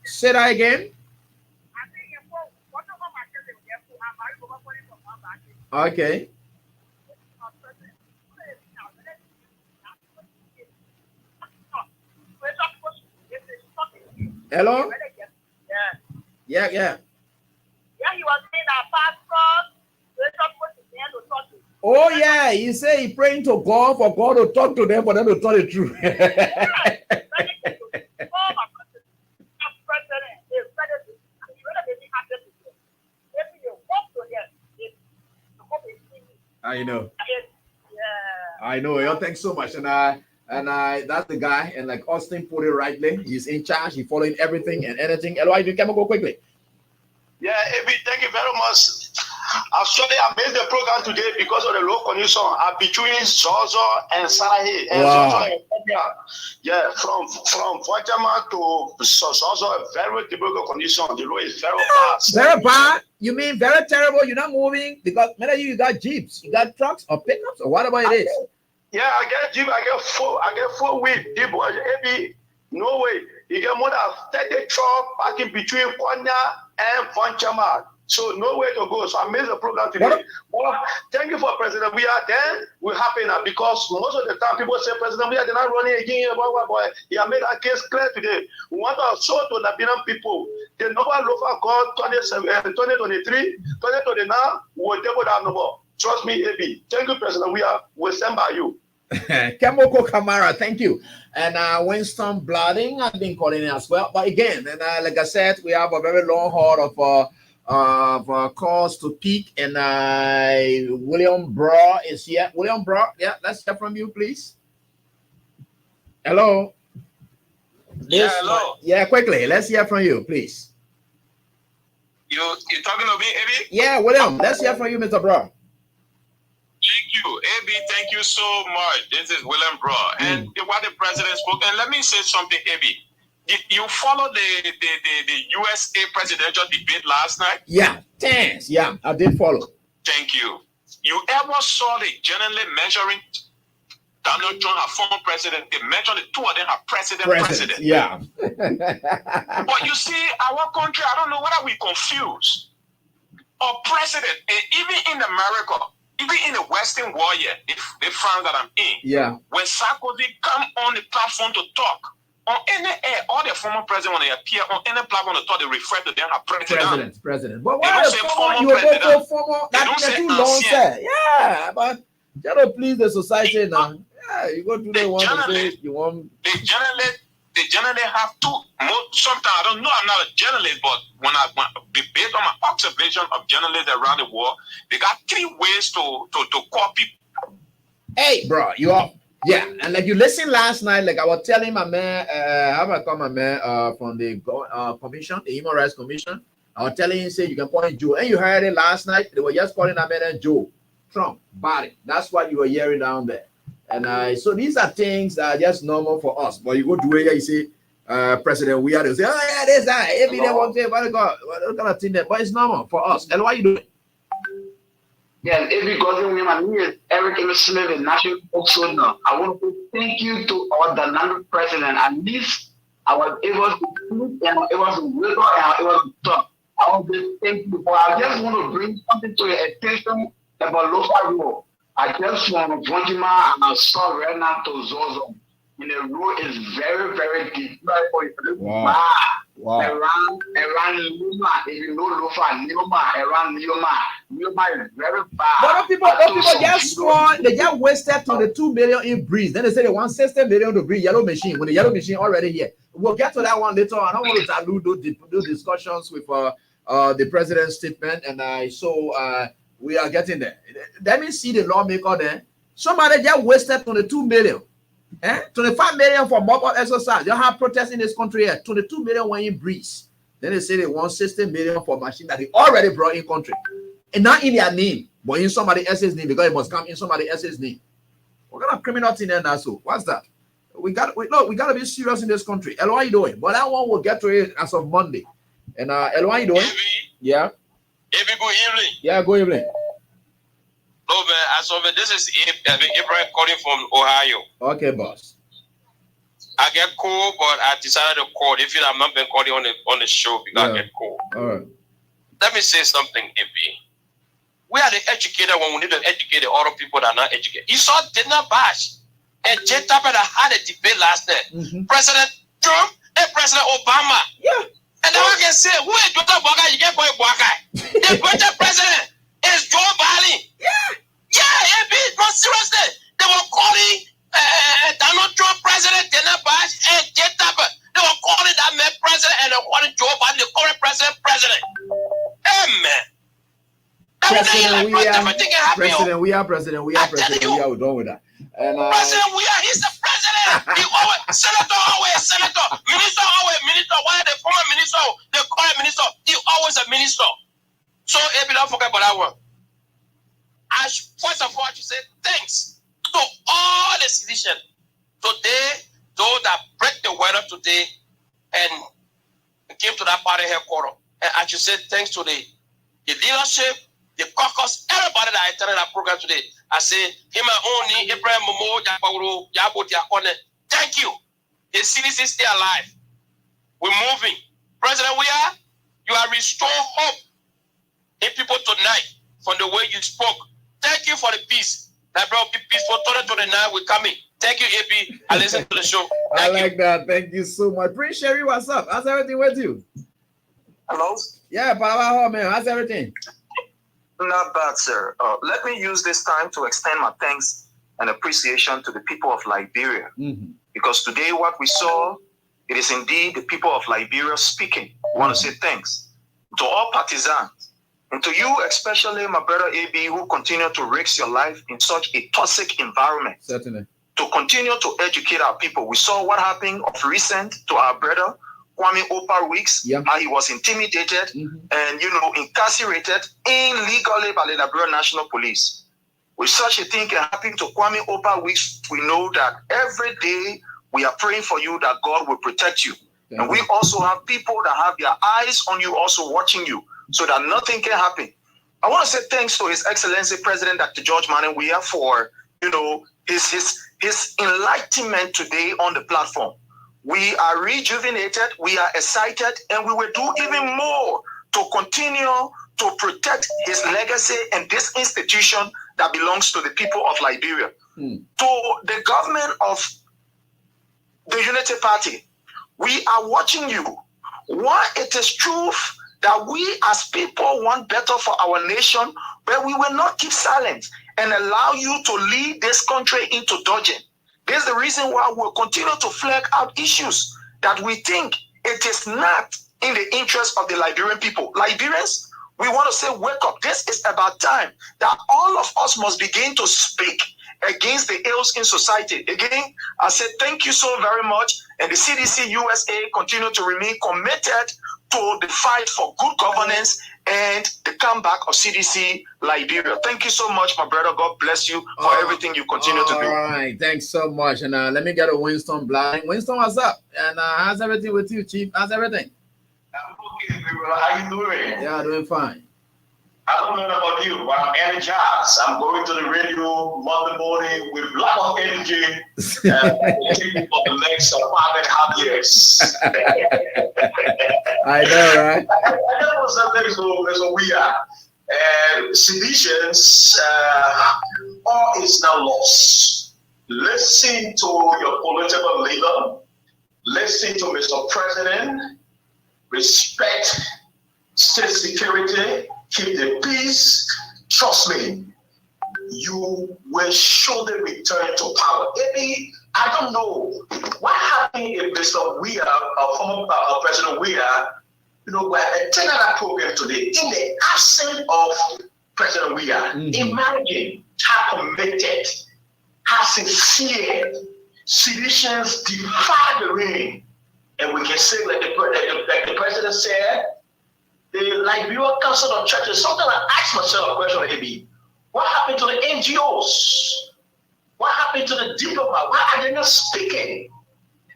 Say that again. Okay. Hello? Yeah. Yeah, he was saying that pastor, we're supposed to be able to talk to. Oh, yeah. He said he praying to God for God to talk to them, for them to tell the truth. I know. I know. Yo, thanks so much. And that's the guy. And like Austin put it rightly, he's in charge. He's following everything and anything. LY, you can go quickly. Yeah, AB, thank you very much. Actually, I made the program today because of the low condition between Zozo and Sarahi. And Wow. Yeah, from Fajama to Zozo, a very difficult condition. The road is very bad. Very bad? You mean very terrible? You're not moving? Because many of you got jeeps, you got trucks or pickups or whatever it is. Yeah, I get jeep, I get 4 wheel jeep. AB, no way. You get more than 30 truck parking between Konya and Fajama. So no way to go. So I made the program today. Well, thank you for President Weah. Then we're happy now because most of the time people say President Weah, they're not running again. Boy, he has made that case clear today. We want to show to the Liberian people the number local call 2023, 2029 will table that number. Trust me, AB. Thank you, President Weah. We'll stand by you. Kemoko Kamara, thank you. And Winston Blooding, I've been calling it as well. But again, and like I said, we have a very long haul of calls to peak, and William Bra is here. William Bra, yeah, let's hear from you, please. Hello. Yeah, hello. Yeah, quickly, let's hear from you, please. You talking to me, AB? Yeah, William, let's hear from you, Mr. Bra. Thank you, AB. Thank you so much. This is William Bra, and what the president spoke. And let me say something, AB. You followed the USA presidential debate last night? Yeah, thanks. Yeah, I did follow. Thank you. You ever saw the generally measuring Donald Trump, our former president? They mentioned the two of them are president. Yeah. But you see, our country, I don't know whether we confuse or president, and even in America, even in the Western world here, if the France that I'm in, yeah, when Sarkozy come on the platform to talk, on any air, all the former president, when they appear on any platform, they thought they refer to them as president. But they why don't say you former former? They don't say too long, ancien. sir. Yeah, but you gotta please the society now. Yeah, you go to the one to say you want. They generally have two. Sometimes I don't know. I'm not a journalist, but when based on my observation of journalists around the world, they got 3 ways to call people. Hey, bro, you are. Yeah, and like you listened last night, like I was telling my man, how I call my man from the commission, the Human Rights Commission. I was telling him, say you can call him Joe, and you heard it last night. They were just calling that man Joe Trump body. That's what you were hearing down there. And so these are things that are just normal for us. But you go to where you see President Weah, they say, oh yeah, there's that. Every day one day, what kind of thing that? But it's normal for us. And what you doing? Yes, every government woman is Eric Smith, the national spokesman. I want to thank you to our dynamic president. At least I was able to speak and I was able to wiggle and I was able to talk. I want to thank you. But I just want to bring something to your attention about local road. I just want to point you out and I saw right now to Zozo. And the road is very, very deep. Wow. Around Lima, if you know Lima, around Lima is very bad. But people just sworn, they just wasted 22 million in breeze. Then they say they want 60 million to breed yellow machine when the yellow machine already here. We'll get to that one later on. I don't want to dilute those discussions with the president's statement, and so we are getting there. Let me see the lawmaker there. Somebody just wasted 22 million. 25 million for mobile exercise. You have protests in this country here. 22 million went in breeze. Then they say they want 60 million for machine that they already brought in country. And not in their name, but in somebody else's name, because it must come in somebody else's name. What kind of criminal thing there now? So what's that? We gotta be serious in this country. Elo, how you doing? But that one will get to it as of Monday. And Elo, how you doing? Yeah. Good evening. Yeah, good evening. No, man, as of this is Abraham calling from Ohio. Okay, boss. I get cold, but I decided to call. If you have not been calling on the show, because I get cold. All right. Let me say something, AB. We are the educated when we need to educate the other people that are not educated. You saw Dana Bash and Jay Tapper that had a debate last night. President Trump and President Obama. Yeah. And now I can say, who is Joe Biden? You get boy Biden. The greatest president is Joe Biden. Yeah, AB, but seriously, they were calling Donald Trump president, Dana Bash, and Jay Tapper. They were calling that man president, and they were calling Joe Biden, the current president. Hey, man. President, we are. We're done with that. And President, he's the president. He always, senator, always senator, minister, always minister. Why the former minister, the current minister, he always a minister. So if you don't forget about that one. First of all, I should say thanks to all the citizens today, those that break the weather today and came to that party headquarters. And I should say thanks to the leadership, the caucus, everybody that attended that program today. I say, thank you. The citizens stay alive. We're moving. President, you are restoring hope in people tonight from the way you spoke. Thank you for the peace. That brought peaceful 2029 we're coming. Thank you, AB. I listen to the show. I like that. Thank you so much. Prince Sherry, what's up? How's everything with you? Hello? Yeah, Baba, man. How's everything? Not bad, sir. Let me use this time to extend my thanks and appreciation to the people of Liberia. Mm-hmm. Because today what we saw, it is indeed the people of Liberia speaking. I want to say thanks to all partisans. And to you, especially my brother AB, who continue to risk your life in such a toxic environment. Certainly. To continue to educate our people. We saw what happened of recent to our brother, Kwame Opar Weeks, how he was intimidated and, incarcerated illegally by the Liberia National Police. With such a thing can happen to Kwame Opar Weeks, we know that every day we are praying for you that God will protect you. And we also have people that have their eyes on you, also watching you, so that nothing can happen. I want to say thanks to His Excellency President Dr. George Manneh Weah for, his enlightenment today on the platform. We are rejuvenated, we are excited, and we will do even more to continue to protect his legacy and this institution that belongs to the people of Liberia. To the government of the Unity Party, we are watching you. While it is true that we as people want better for our nation, but we will not keep silent and allow you to lead this country into dodging. This is the reason why we'll continue to flag out issues that we think it is not in the interest of the Liberian people. Liberians, we want to say, wake up. This is about time that all of us must begin to speak against the ills in society. Again, I said thank you so very much. And the CDC USA continue to remain committed to the fight for good governance and the comeback of CDC Liberia. Thank you so much, my brother. God bless you for everything you continue to do. All right. Thanks so much. And let me get a Winston Blind. Winston, what's up? And how's everything with you, Chief? How's everything? I'm okay, people. How you doing? Yeah, doing fine. I don't know about you, but I'm energized. I'm going to the radio Monday morning with a lot of energy for the next 5.5 years. I know, right? I know something so we are. Seditions, all is now lost. Listen to your political leader. Listen to Mr. President. Respect state security. Keep the peace. Trust me, you will surely return to power. Maybe, I don't know what happened if Mr. Weah, former President Weah, we're attending that program today in the absence of President Weah. Imagine how committed, how sincere citizens defy the rain. And we can say, like the president said, the Liberia Council of Churches, sometimes I ask myself a question, maybe, what happened to the NGOs? What happened to the diplomats? Why are they not speaking?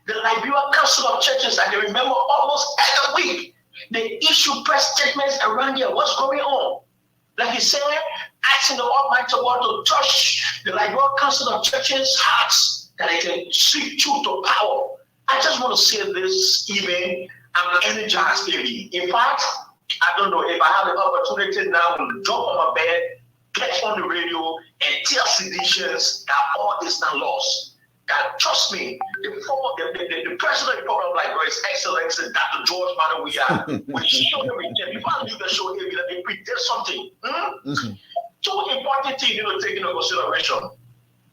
The Liberia Council of Churches, I can remember almost every week, they issue press statements around here. What's going on? Like he said, asking the Almighty God to touch the Liberia Council of Churches' hearts, that they can speak truth to power. I just want to say this evening, I'm energized, baby. In fact, I don't know if I have the opportunity now to jump on my bed, get on the radio, and tell citizens that all is not lost. God, trust me, the president of the Republic of Liberia, His Excellency Dr. George Manneh Weah, will show them again. Before I leave the show here, that they prepare something. Two important things you need to take into consideration.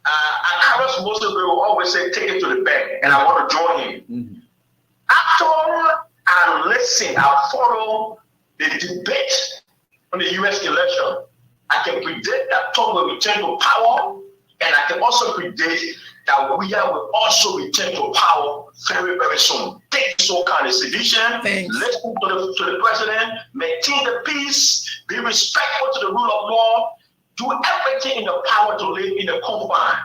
Carlos Moses will always say, take it to the bank, and I want to join him. After I listen, I follow the debate on the U.S. election, I can predict that Trump will return to power And I can also predict that we will also return to power very, very soon. Take this whole kind of division, listen to the president, maintain the peace, be respectful to the rule of law, do everything in the power to live in the confine.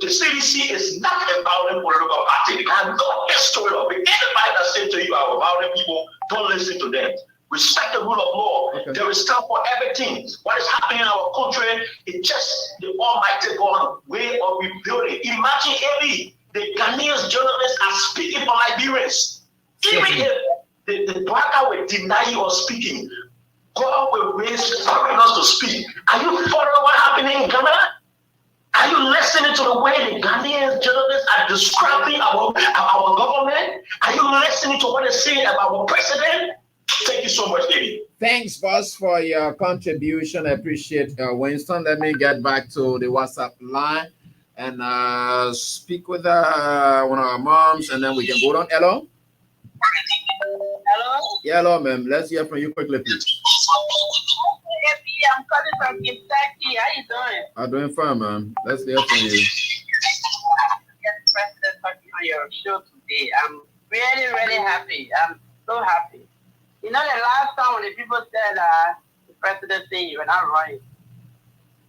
The CDC is not a violent political party. I have no history of it. Anybody that says to you, I will violent people, don't listen to them. Respect the rule of law. Okay. There is time for everything. What is happening in our country is just the Almighty God way of rebuilding. Imagine every the Ghanaian journalists are speaking for Liberians. Even if the Barca will deny you of speaking, God will raise foreigners to speak. Are you following what happening in Ghana? Are you listening to the way the Ghanaian journalists are describing our government? Are you listening to what they're saying about our president? Thank you so much, David. Thanks, boss, for your contribution. I appreciate Winston. Let me get back to the WhatsApp line and speak with one of our moms, and then we can go on. Hello? Hello? Yeah, hello, ma'am. Let's hear from you quickly, please. I'm calling from Kentucky. How you doing? I'm doing fine, ma'am. Let's hear from you. President talking on your show today. I'm really, really happy. I'm so happy. You know, the last time when the people said the president said you were not running,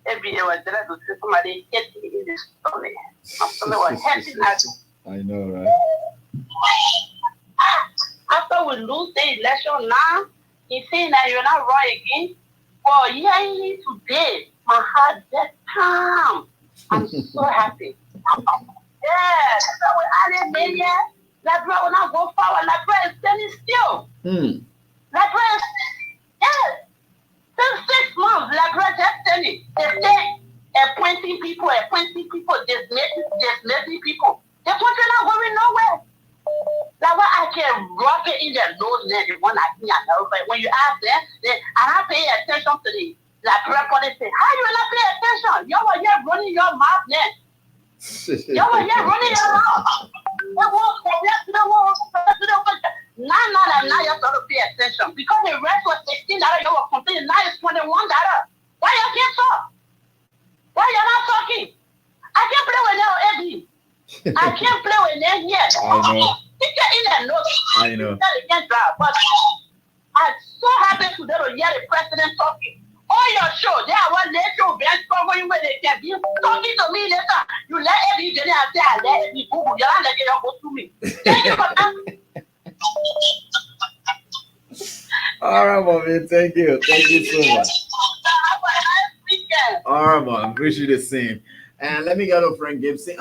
it was there to see somebody hit me in the stomach. My stomach was hurting. I know, right? After we lose the election now, he's saying that you're not running again. Oh, yeah, today, my heart just calm. I'm so happy. Yeah, so we added million. Labra will not go forward. Labra is standing still. Labra is, yes. Since 6 months, Labra just standing. They stay appointing people, dismissing people. The country not going nowhere. That's why I can rub it in their nose and the one I see and but when you ask them, I don't pay attention to the Labra policy. How you not pay attention? You were here running your mouth then. You were here running your mouth. Now you have to pay attention because the rest was $16. You were complaining. Now it's $21. Why you can't talk? Why you not talking? I can't play with them, Eddie. I can't play with them yet. I know. I know. But I'm so happy today to hear the president talking. On your show, they are one little best covering where they can be talking to me later. You let every day I say, I let every Google, you let it go to me. Thank you for that. All right, mommy. Thank you. Thank you so much. All right, mom. Wish you the same. And let me get a friend Gibson.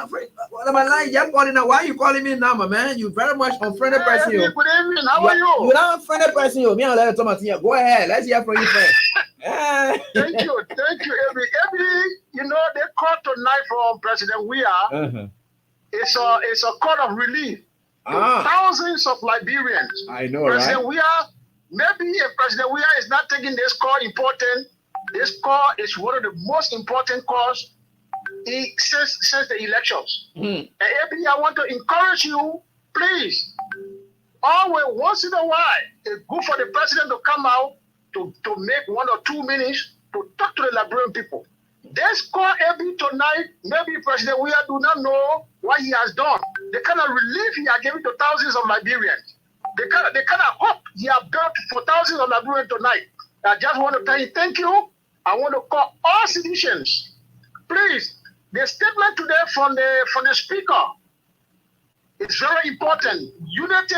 What am I like? You're calling now. Why are you calling me now, my man? You very much unfriended person. Good evening. How are you? You're not unfriended person. Me and let Thomas here. Go ahead. Let's hear from you, friend. Thank you, Every, you know, they called tonight from President Weah. It's a call of relief. Thousands of Liberians. I know, President right? Weah, maybe if President Weah is not taking this call important, this call is one of the most important calls since the elections. And Every, I want to encourage you, please, always, once in a while, it's good for the president to come out to make 1 or 2 minutes to talk to the Liberian people. This call Every tonight, maybe President Weah do not know what he has done. The kind of relief he has given to thousands of Liberians. The kind of hope he has built for thousands of Liberians tonight. I just want to tell you thank you. I want to call all citizens. Please, the statement today from the speaker is very important. Unity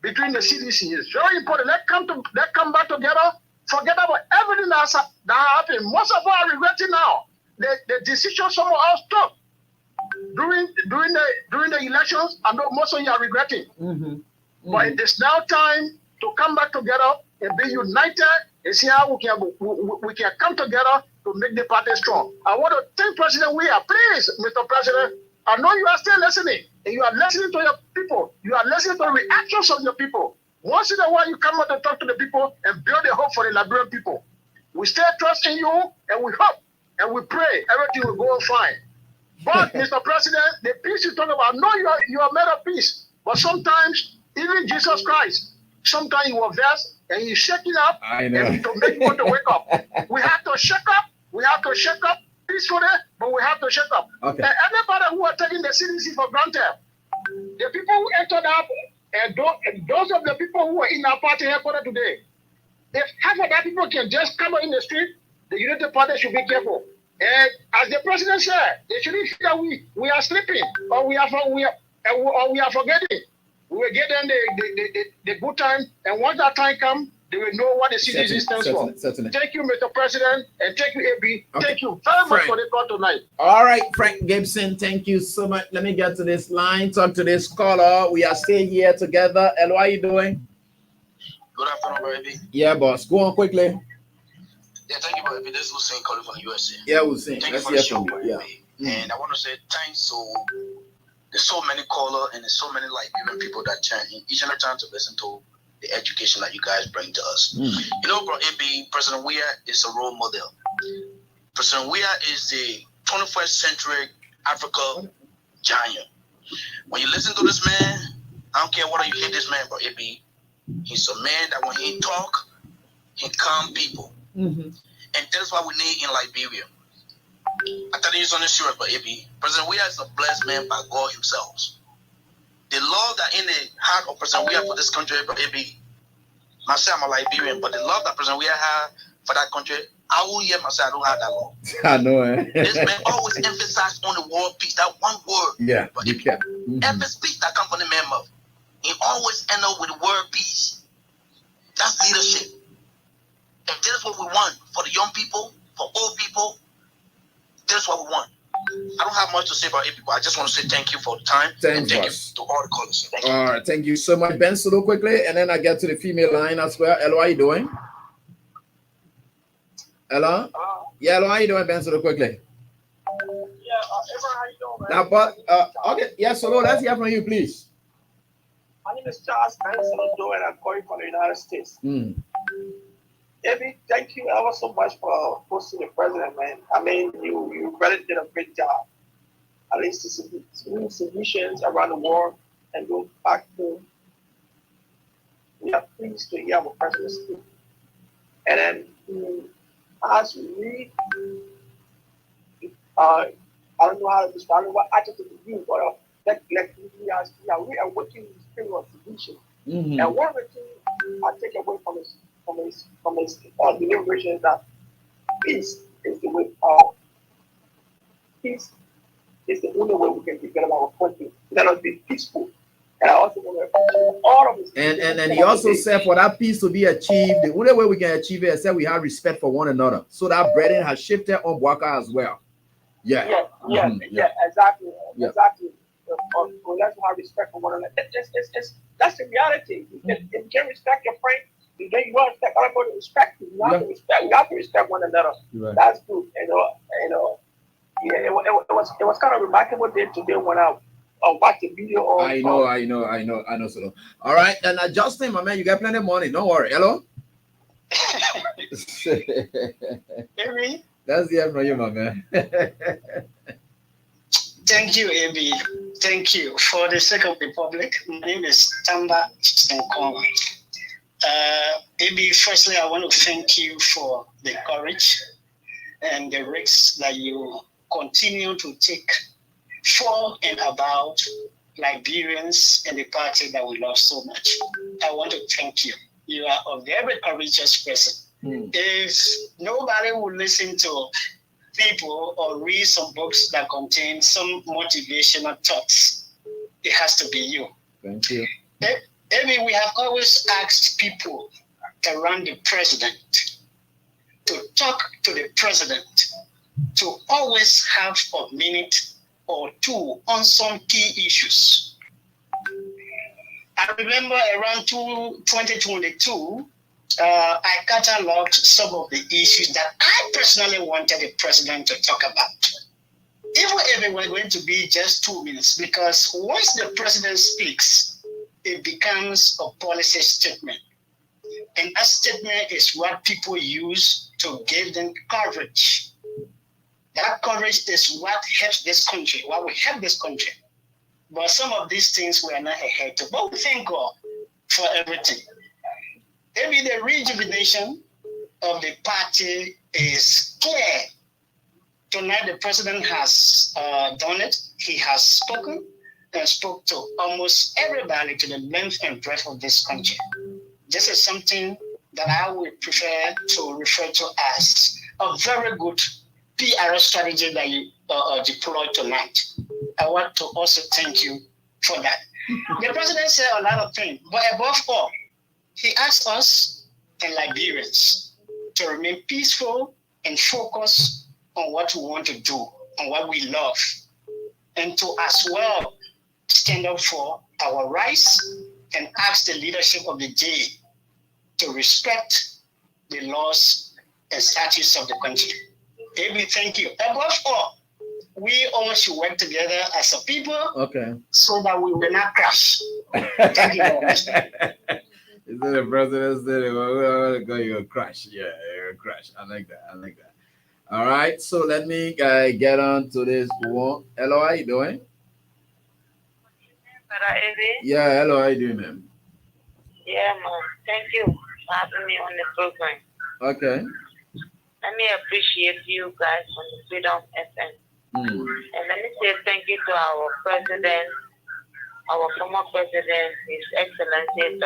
between the CDC is very important. Let's come back together. Forget about everything that happened. Most of us are regretting now the decision some of us took during the elections. I know most of you are regretting. But it is now time to come back together and be united and see how we can come together to make the party strong. I want to thank President Weah. Please, Mr. President, I know you are still listening, and you are listening to your people. You are listening to the reactions of your people. Once in a while, you come out and talk to the people and build a hope for the Liberian people. We still trust in you, and we hope, and we pray everything will go fine. But, Mr. President, the peace you talk about, no, you are made of peace. But sometimes, even Jesus Christ, sometimes he was vexed, and he's shaking up, I know. and to make you want to wake up. We have to shake up. We have to shake up peacefully, but we have to shake up. Okay. And everybody who are taking the CDC for granted, the people who entered up, and those of the people who are in our party headquarters today, if half of that people can just come out in the street, the United Party should be careful. And as the president said, they shouldn't feel that we are sleeping or we are forgetting. We will get them the good time, and once that time comes, they will know what the CDC stands for. Certainly. Thank you, Mr. President, and thank you, AB. Okay. Thank you very much for the call tonight. All right, Frank Gibson, thank you so much. Let me get to this line, talk to this caller. We are staying here together. Hello, how are you doing? Good afternoon, baby. Yeah, boss. Go on quickly. Yeah, thank you, baby. This is Hussein calling from the USA. Yeah, Hussein. Thank Let's you for hear the show, from you. baby. Yeah. And I want to say thanks to there's so many callers and there's so many Liberian people that turn in each and every time to listen to the education that you guys bring to us. You know, bro, AB, President Weah is a role model. President Weah is the 21st century Africa giant. When you listen to this man, I don't care whether you hate this man, bro, AB, he's a man that when he talk, he calm people. And that's what we need in Liberia. I tell you something serious, but AB, President Weah is a blessed man by God himself. The love that in the heart of President Weah for this country, but AB, myself, I'm a Liberian, but the love that President Weah had for that country, I will hear myself, I don't have that love. I know, eh? This man always emphasized on the word peace, that one word. Yeah, you can. Every speech that comes from the man mouth, he always end up with the word peace. That's leadership. And that's what we want for the young people, for old people. That's what we want. I don't have much to say about it, people. I just want to say thank you for the time. Thanks, and thank boss. you to all the callers. Thank you. All right, thank you so much. Ben Solo quickly, and then I get to the female line as well. Hello, how you doing? Hello? Yeah, hello, how you doing, Ben Solo quickly? Yeah, Everett, how you doing, man? Now, but, okay, yeah, Solo, let's hear from you, please. My name is Charles Benson, and I'm calling from the United States. David, thank you ever so much for hosting the president, man. I mean, you really did a great job. At least to submissions around the world and go back to. We are pleased to hear our president speak. And then, as we read, I don't know how to describe what attitude to use, but we are working in the spirit of submission. And one of the things I take away from his deliberation is that peace is the way forward. Peace is the only way we can develop our country. Let us be peaceful. And I also want to appreciate all of this. And he also said for that peace to be achieved, the only way we can achieve it is that we have respect for one another. So that breading has shifted on Bwaka as well. Yeah. Yeah, exactly. Yeah. Exactly. So let's have respect for one another. That's the reality. If you can't respect your friend, then you don't expect other people to respect you. You have to respect one another. Right. That's good. Yeah, it was kind of remarkable day today when I watched the video. I know. So, all right, and Justin, my man, you got plenty of money. Don't worry. Hello. Amy? That's the end from you, my man. Thank you, AB. Thank you. For the sake of the public, my name is Tamba Nkoma. AB, firstly, I want to thank you for the courage and the risks that you continue to take for and about Liberians and the party that we love so much. I want to thank you. You are a very courageous person. If nobody will listen to people or read some books that contain some motivational thoughts, it has to be you. Thank you. Maybe we have always asked people around the president to talk to the president, to always have a minute or two on some key issues. I remember around 2022, I cataloged some of the issues that I personally wanted the president to talk about. Even if it were going to be just 2 minutes, because once the president speaks, it becomes a policy statement. And that statement is what people use to give them coverage. That coverage is what helps this country, what will help this country. But some of these things we are not ahead to. But we thank God for everything. Maybe the rejuvenation of the party is clear tonight the president has done it. He has spoken and spoke to almost everybody to the length and breadth of this country. This is something that I would prefer to refer to as a very good PR strategy that you deployed tonight. I want to also thank you for that. The president said a lot of things, but above all, he asked us and Liberians to remain peaceful and focus on what we want to do and what we love, and to as well stand up for our rights and ask the leadership of the day to respect the laws and statutes of the country. Baby, thank you. Above all, we all should work together as a people, okay, so that we will not crash. Thank you very much. Is that the president said, "You're gonna crash"? Yeah, you're gonna crash. I like that. I like that. All right, so let me get on to this one. Hello, how you doing? Yeah, hello, how you doing, ma'am? Yeah, man. Thank you for having me on the program. Okay. Let me appreciate you guys on the Freedom FM. And let me say thank you to our president, our former president, His Excellency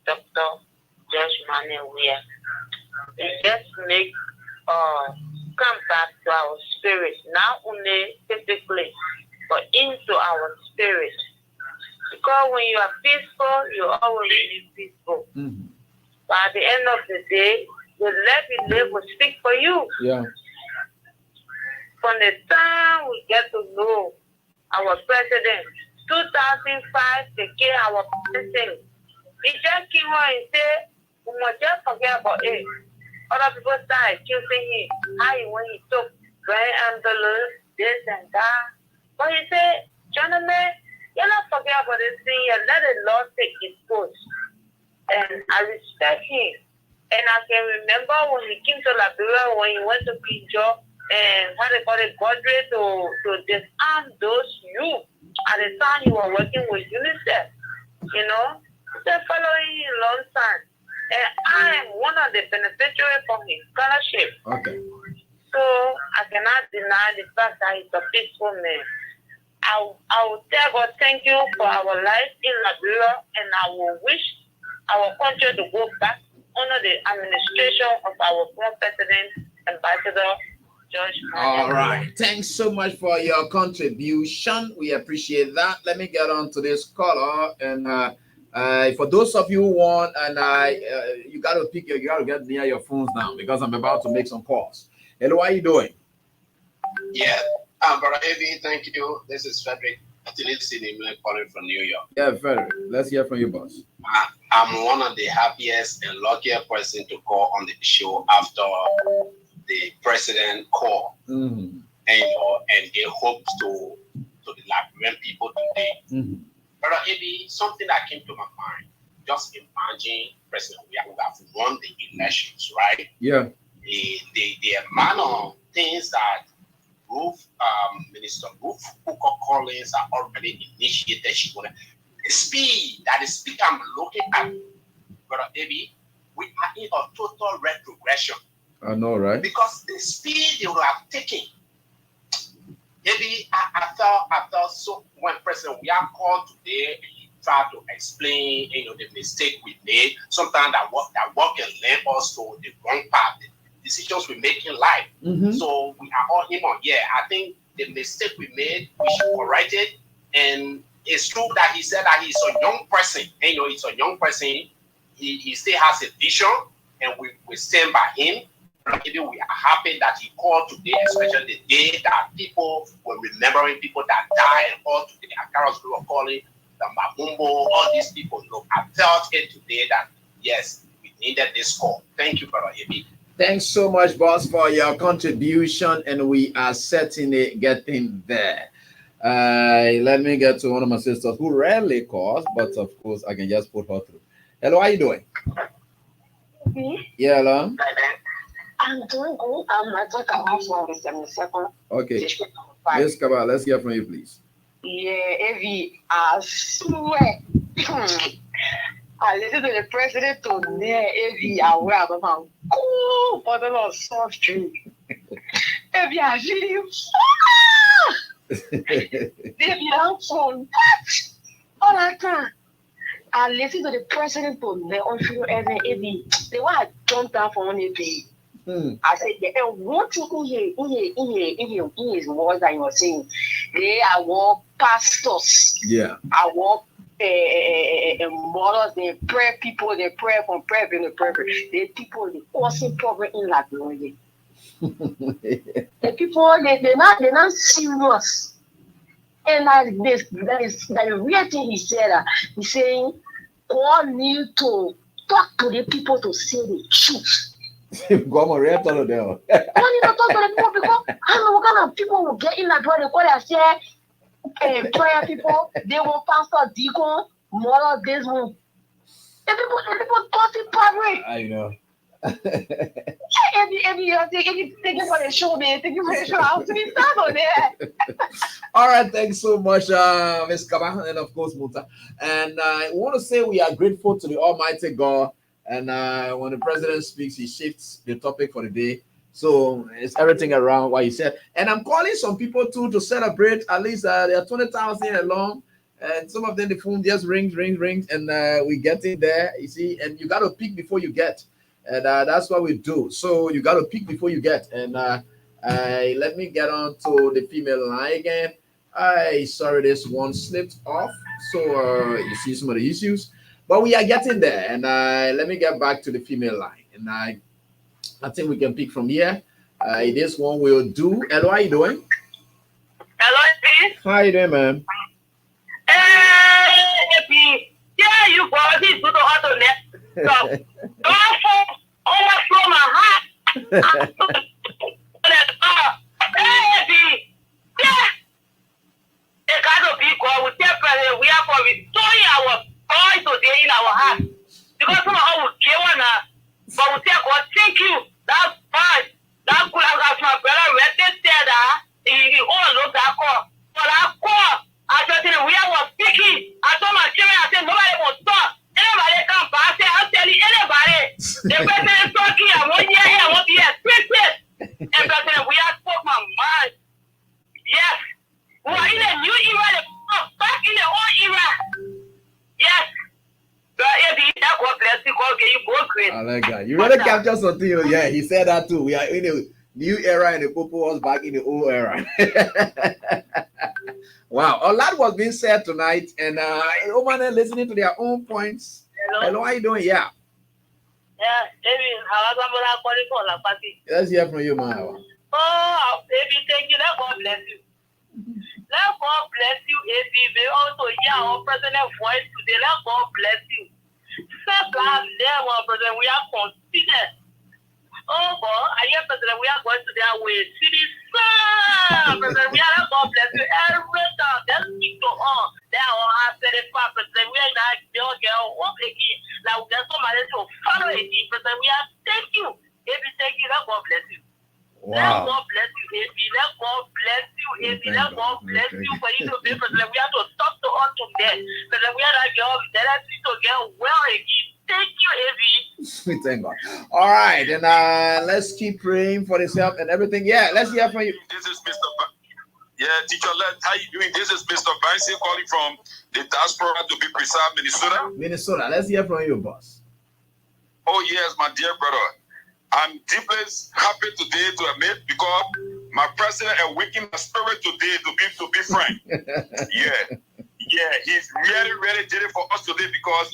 Dr. George Manuel Weah. He just make come back to our spirit, not only physically, but into our spirit. Because when you are peaceful, you always be peaceful. But at the end of the day, the life you live will speak for you. Yeah. From the time we get to know our president, 2005, they came our president. He just came on and said, we must just forget about it. Other people started accusing him, when he took grand ambulance, this and that. But he said, gentlemen, you're not forget about this thing, and let the Lord take his course. And I respect him. And I can remember when he came to Liberia, when he went to Kinjo, and how they call it, Godre to disarm those youth. At the time he was working with UNICEF, you know. They're following him a long time. And I am one of the beneficiaries from his scholarship. Okay. So I cannot deny the fact that he's a peaceful man. I will tell God thank you for our life in Liberia, and I will wish our country to go back under the administration of our former president, Ambassador George. All right. Thanks so much for your contribution. We appreciate that. Let me get on to this caller. And for those of you who want, and you got to get near your phones now because I'm about to make some calls. Hello, how are you doing? Yeah. Brother Evi, thank you. This is Frederick calling from New York. Yeah, Frederick. Let's hear from you, boss. I'm one of the happiest and luckiest person to call on the show after the president call. And they hope to the Liberian people today. Brother Evi, something that came to my mind. Just imagine President we have won the elections, right? Yeah. The amount of things that Minister Ruth Hooker Collins are already initiated. The speed I'm looking at, Brother Evi, we are in a total retrogression. I know, right? Because the speed they would have taken, maybe I felt so when President we are called today, he tried to explain, the mistake we made. Sometimes that work can lead us to the wrong path. Decisions we make in life. So we are all him on. Yeah, I think the mistake we made, we should correct it. And it's true that he said that he's a young person. He's a young person. He still has a vision, and we stand by him. We are happy that he called today, especially the day that people were remembering people that died, and all today. Akaros we were calling the Mabumbo, all these people. Look, I felt it today that yes, we needed this call. Thank you, Brother Ebi. Thanks so much, boss, for your contribution, and we are certainly getting there. Let me get to one of my sisters who rarely calls, but of course I can just put her through. Hello, how you doing? Yeah, hello. I'm doing good. I talk about for the 72nd. Okay. Yes, Kaba, let's hear from you, please. Yeah, Evie, I swear. I listened to the president today, Evie, I wear a cool bottle of soft drink. If you are really if you don't phone all I can. I listened to the president for the unfair and they were jumped out for only day. I said, yeah, and what you in his words that you were saying, they are war pastors. Yeah. I want mothers, they pray people, they pray from prayer, they pray. The people, the causing problem in Liberia. The people, they're not serious. And that is the real thing he said. He's saying, God need to talk to the people to say the truth. Go on, read all of them. God need to talk to the people because I know what kind of people will get in that door. They call and say, prayer people, they will pastor, deacon, mother, this one. The people talking public. I know. If you thank you for the show, man. Thank you for the show. I'll be stand on there. All right, thanks so much, Ms. Kaba, and of course, Muta. And I want to say we are grateful to the Almighty God. And when the president speaks, he shifts the topic for the day. So it's everything around what he said. And I'm calling some people too to celebrate. At least there are 20,000 along. And some of them, the phone just rings. And we get in there, you see. And you got to pick before you get. And that's what we do. So you got to pick before you get. And let me get on to the female line again. Sorry, this one slipped off. So you see some of the issues. But we are getting there. And let me get back to the female line. And I think we can pick from here. This one will do. Hello, how you doing? Hello, P. How you doing, man? Hey, P. Yeah, you brought this to the auto net. So, don't fall overflow my heart. Hey, P. Yeah. The kind of people will tell president we are for restoring our joy today in our heart. Because somehow we care one, but we tell God, thank you. That's fine. That could have got my brother read this there. He all looked at call. But I call. I just said, we are speaking. I told my children, I said, nobody will talk. Anybody come pass it. I'll tell you, anybody. The president is talking. I want to hear here. I want to hear. And president, we have spoke my mind. Yes. We are in a new era. Back in the old era. Yes. God bless you. God give you both grace. I like that. You really capture something. Yeah, he said that too. We are in a new era and the people was back in the old era. Wow. A lot was being said tonight. And women listening to their own points. Hello, how you doing? Yeah. Yeah, baby. How calling for la party? Let's hear from you, man. Oh, baby, thank you. Let God bless you. Let God bless you, AB. May also hear our president voice today. Let God bless you. Say God, there, one president, we are considered. Oh, God, I hear president, we are going to their way. See this, president, we are God bless you. Every time, let's speak to all. They are all after the president. We are not girl, walk again. Now, there's somebody to follow again, president. We are thank you. AB, thank you. Let God bless you. Wow. Let God bless you, AB. Let God bless you, AB. Let God bless you for you to be president. We have to talk to us today. President, we are that girl. Let us to get well again. Thank you, AB. We thank God. All right, and let's keep praying for this help and everything. Yeah, let's hear from you. This is Mr. Yeah, teacher, how you doing? This is Mr. Vincent calling from the diaspora, to be precise, Minnesota. Minnesota. Let's hear from you, boss. Oh yes, my dear brother. I'm deeply happy today to admit because my president awakened my spirit today to be frank. Yeah, he's really did it for us today because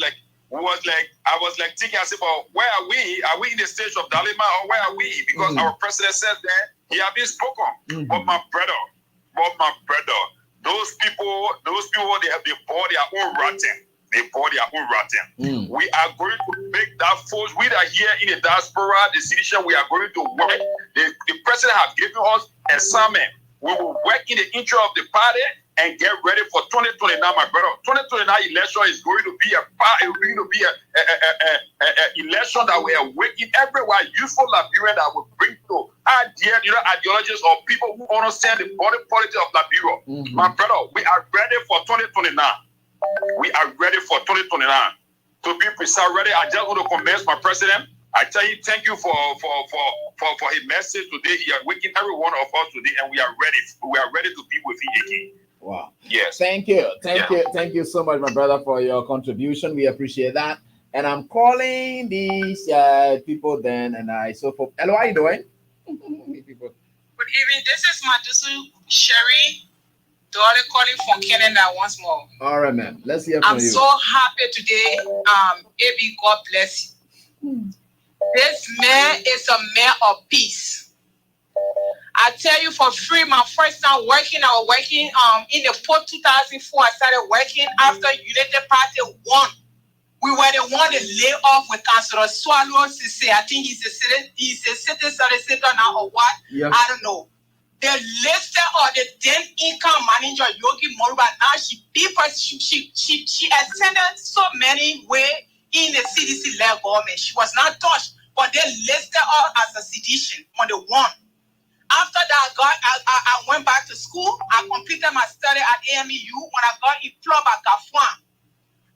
I was thinking, I said, well, where are we? Are we in the stage of dilemma or where are we? Because our president said that he had been spoken. But my brother, those people, they have bought their own rotten. They bought their own rotten. We are going to make that force. We are here in the diaspora, the citizen. We are going to work. The president has given us assignment. We will work in the interest of the party and get ready for 2029, my brother. 2029 election is going to be an election that we are working everywhere. Useful Liberian that will bring to ideologies of people who understand the body politics of Liberia. My brother, we are ready for 2029. We are ready for 2029. To be precise, ready. I just want to convince my president I tell you, thank you for his message today. He are waking every one of us today, and we are ready. We are ready to be with him again. Wow. Yes. Thank you so much, my brother, for your contribution. We appreciate that. And I'm calling these people then, and I so for hello, how you doing? Good evening. This is Madusu Sherry, daughter calling from Canada once more. All right, ma'am. Let's hear from you. I'm so happy today. AB, God bless you. This man is a man of peace. I tell you for free, my first time working, I was working in the fall 2004. I started working after United Party won. We were the one that lay off with Councilor Swallow Sise. I think he's a citizen solicitor now or what? Yep. I don't know. The listed or the then income manager Yogi Moruba, now she attended so many way in the CDC-led government. She was not touched, but they listed her as a sedition on the one. After that, I went back to school. I completed my study at AMEU. When I got employed by Gafwan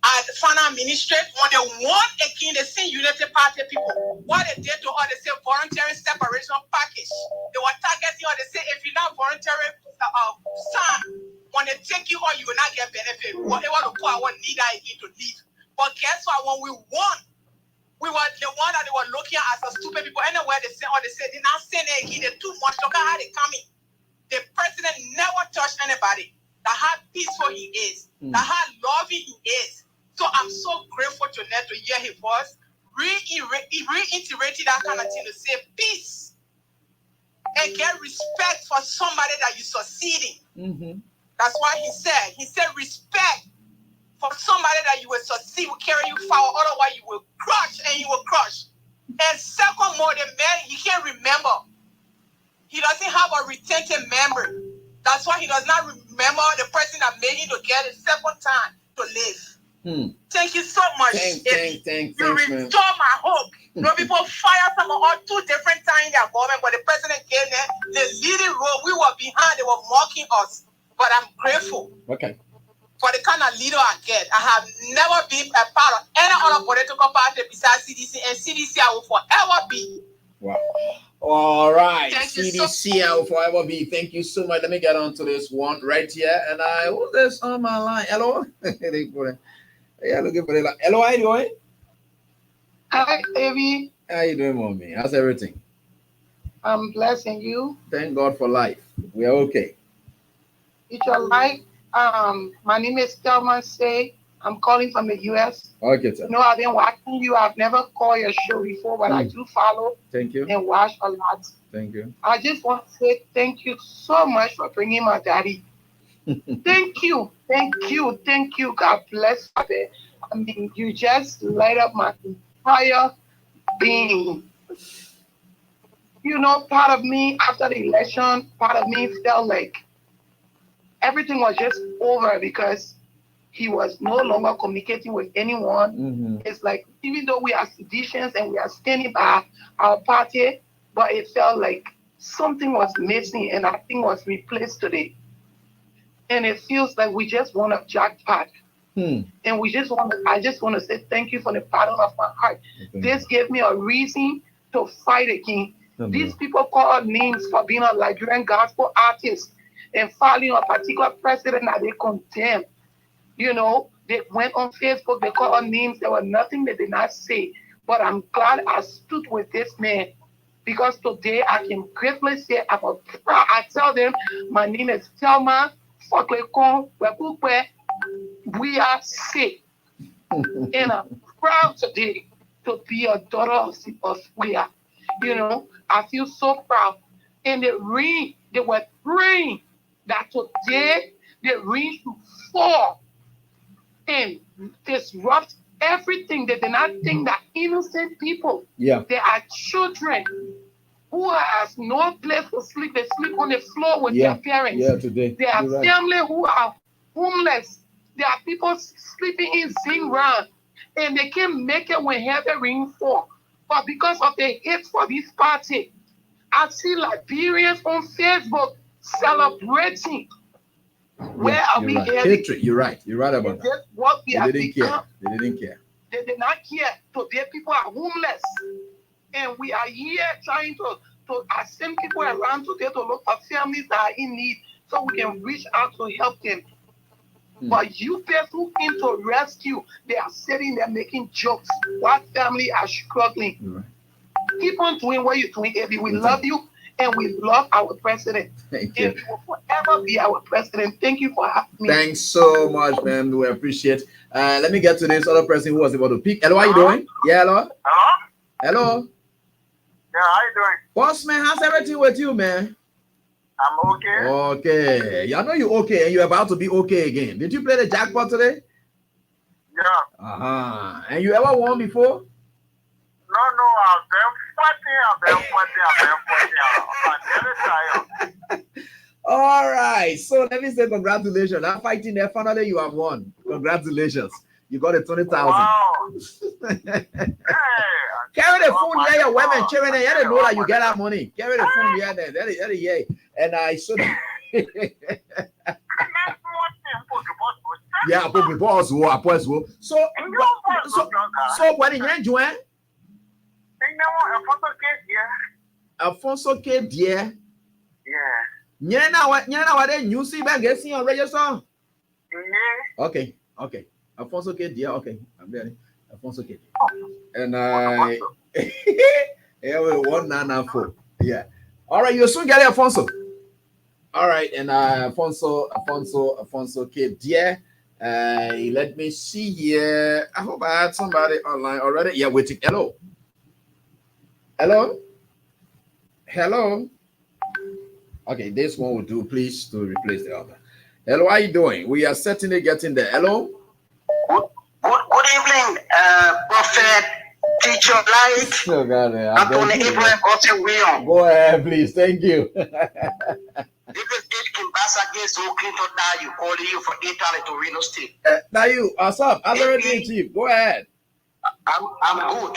at the finance ministry, when they won again, the same United Party people, what they did to her, they said voluntary separation package. They were targeting her. They said if you're not voluntary, son, when they take you on, you will not get benefit. Whatever the poor one need again to leave. But guess what? When we won, we were the one that they were looking at as a stupid people. Anywhere they say, they now send it again. They're too much. Look at how they coming. The president never touched anybody. That how peaceful he is. That how loving he is. So I'm so grateful tonight to hear his voice. Reiterated that kind of thing to say peace. And get respect for somebody that you're succeeding. Mm-hmm. That's why he said respect. For somebody that you will succeed, will carry you forward, otherwise you will crush and you will crush. And second more, the man, he can't remember. He doesn't have a retentive memory. That's why he does not remember the person that made him to get a second time to live. Thank you so much. Thanks, you restore my hope. People fire from all 2 different times in their government, but the president gave them the leading role. We were behind, they were mocking us. But I'm grateful. Okay. For the kind of leader I get. I have never been a part of any other political party besides CDC, and CDC I will forever be. Wow. All right. Thank CDC I will forever be. Thank you so much. Let me get on to this one right here. And who's this on my line? Hello? Yeah, looking for the line. Hello, how you doing? Hi, Davey. How you doing, mommy? How's everything? I'm blessing you. Thank God for life. We are okay. It's your life. My name is Thelma Say. I'm calling from the U.S. Okay, sir. I've been watching you. I've never called your show before, but I do follow. Thank you. And watch a lot. Thank you. I just want to say thank you so much for bringing my daddy. Thank you. Thank you. Thank you. God bless you. I mean, you just light up my entire being. Part of me, after the election, part of me felt like everything was just over because he was no longer communicating with anyone. Mm-hmm. It's like, even though we are seditions and we are standing by our party, but it felt like something was missing and that thing was replaced today. And it feels like we just want a jackpot. And I just want to say thank you from the bottom of my heart. This gave me a reason to fight again. These people call us names for being a Nigerian gospel artist and following a particular president that they condemn. They went on Facebook, they called us names. There was nothing they did not say. But I'm glad I stood with this man because today I can gratefully say I tell them my name is Thelma. We are safe. And I'm proud today to be a daughter of we are. I feel so proud. And they were praying that today the rain should fall and disrupt everything. They did not think that innocent people, they are children who has no place to sleep. They sleep on the floor with their parents. Yeah, today. There are family who are homeless. There are people sleeping in zinc ground, and they can't make it when heavy rain fall. But because of the hate for this party, I see Liberians on Facebook celebrating. Where are we heading? You're right. You're right about that. What we They didn't care. They didn't care. They did not care. Today people are homeless. And we are here trying to send people around today to look for families that are in need so we can reach out to help them. But you people who came to rescue, they are sitting there making jokes while family are struggling. Keep on doing what you're doing, AB. We love you and we love our president. Thank you. And you will forever be our president. Thank you for having me. Thanks so much, man. We appreciate. Let me get to this other person who was about to pick. Hello, how you doing? Yeah, hello. Hello. Yeah, how you doing? Boss man, how's everything with you, man? I'm okay. Okay. Yeah, I know you're okay and you're about to be okay again. Did you play the jackpot today? Yeah. And you ever won before? No, I've been fighting. All right. So let me say congratulations. I'm fighting there. Finally, you have won. Congratulations. You got a 20,000. Wow. Carry the phone here, your women cheering there. You didn't know that you get that money. Carry the phone here there. That is, yeah. And I should. Yeah, but boss, so when you join, Alfonso K. Dear. Yeah. Nyana, what then you see back getting on radio song? Okay. Alfonso K. Dear. Okay, I'm ready. Alfonso K. And I 194. Yeah. All right, you soon get it, Alfonso. All right, and Alfonso K. Dear. Let me see here. I hope I had somebody online already. Yeah, waiting. Hello. Okay, this one will do. Please to replace the other. Hello, how you doing? We are certainly getting there. Hello. Good evening, Prophet Teacher Light. Oh God, Anthony Abraham William. Go ahead, please. Thank you. This is Kimbasa against Clinton Dayu calling you from Italy to Reno State. Dayu, what's up? How's everything, Chief? Go ahead. I'm good.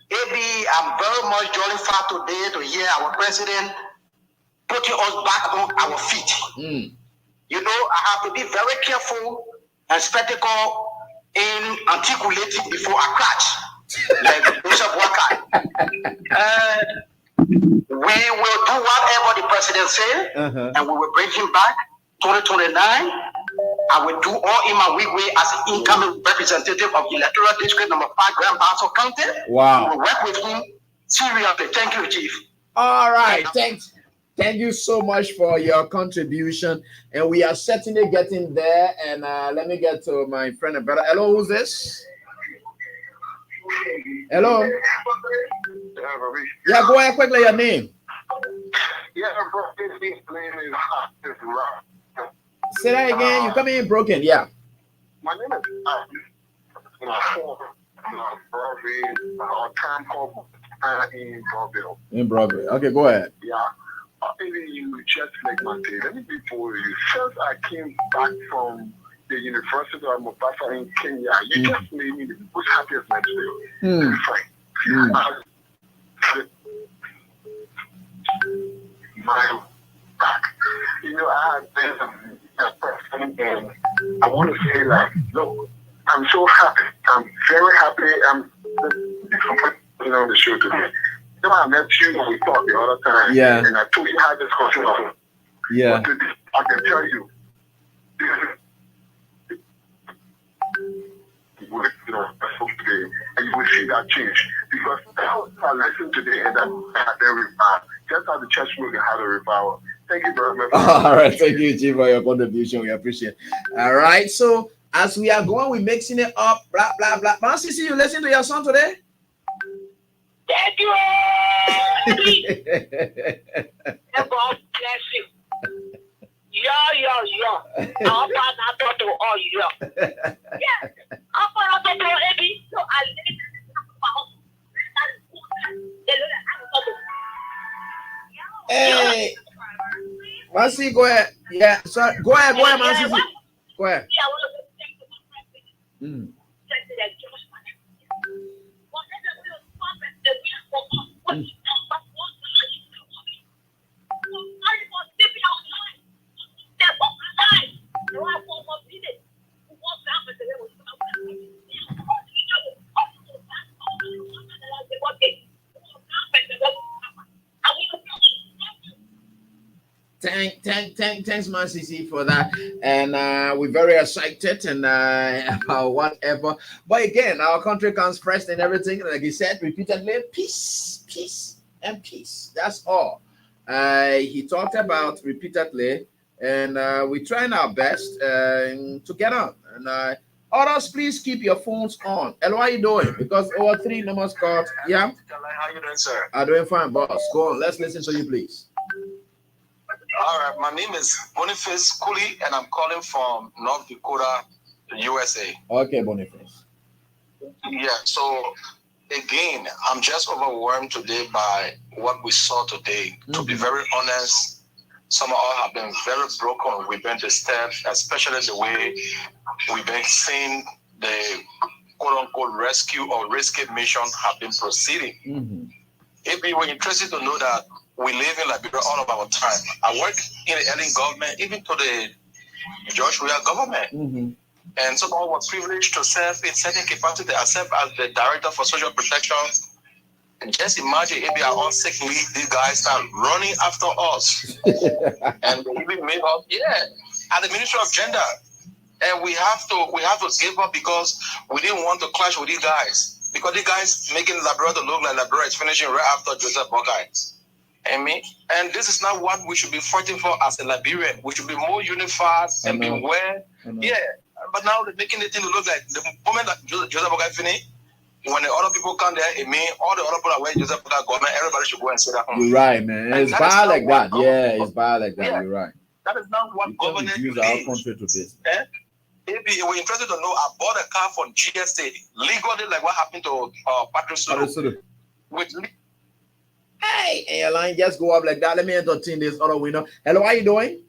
AB, I'm very much joyful today to hear our president putting us back on our feet. You know, I have to be very careful and spectacle in articulating before I crash, like Bishop Wakai. We will do whatever the president said, and we will bring him back 2029. I will do all in my way as an incoming representative of electoral district number 5, Grand Bassa County. Wow. We will work with him seriously. Thank you, Chief. All right. Thank you so much for your contribution. And we are certainly getting there. And let me get to my friend and brother. Hello, who's this? Hello. Yeah, go ahead quickly, your name. Say that again. You come in broken. Yeah. My name is in Broadway. Okay, go ahead. Yeah. Maybe you just like my day. Let me be for you. Since I came back from the University of Mombasa in Kenya, you just made me the most happiest man today. My back. You know, I had a person, and I want to say, like, look, I'm so happy. I'm very happy. I'm on the show today. You know, I met you when we talked the other time. Yeah. And I told you how this discussion. Yeah. But today, I can tell you, you know, today, and you will see that change. Because I listened today, and that had a revival. Just how the church moving had a revival. Thank you very much. All right. Thank you, Chief, for your contribution. We appreciate it. All right. So, as we are going, we're mixing it up, blah, blah, blah. Mansi, see you listen to your song today? Thank you. God bless you. Yo. I'm not to all you. Yeah. I'm not to every. So I Hey, Mansi, go ahead. Yeah, sorry. Go ahead, Mansi. Go ahead. Thanks, man, CC, for that. And we're very excited and about whatever. But again, our country comes first and everything. Like he said repeatedly, peace, peace, and peace. That's all. He talked about repeatedly, and we're trying our best to get on. And others, please keep your phones on. And what are you doing? Because over 3 numbers called. Yeah. How you doing, sir? I'm doing fine, boss. Go on. Let's listen to you, please. All right. My name is Boniface Cooley, and I'm calling from North Dakota, USA. Okay, Boniface. Yeah. So again, I'm just overwhelmed today by what we saw today. To be very honest, some of us have been very broken. We've been disturbed, especially the way we've been seeing the quote-unquote rescue or rescue mission have been proceeding. If we were interested to know that we live in Liberia all of our time. I work in the alien government, even to the George Weah government. And so I was privileged to serve in certain capacity. I serve as the Director for Social Protection. And just imagine if we are on sick leave, these guys start running after us. And they even made us, at the Ministry of Gender. And we have to give up because we didn't want to clash with these guys. Because these guys making Liberia to look like Liberia is finishing right after Joseph Boakai. And this is not what we should be fighting for as a Liberian. We should be more unified and be aware. But now they're making the thing to look like the moment that Joseph Boakai finished, when the other people come there, all the other people are wearing Joseph Boakai government, everybody should go and sit at home. You're right, man. It's bad like that. Yeah, it's bad like that. You're right. That is not what government use our country to this. If you were interested to know, I bought a car from GSA legally, like what happened to Patrick Sudo. Hey, and your line just go up like that. Let me entertain this other winner. Hello, how you doing?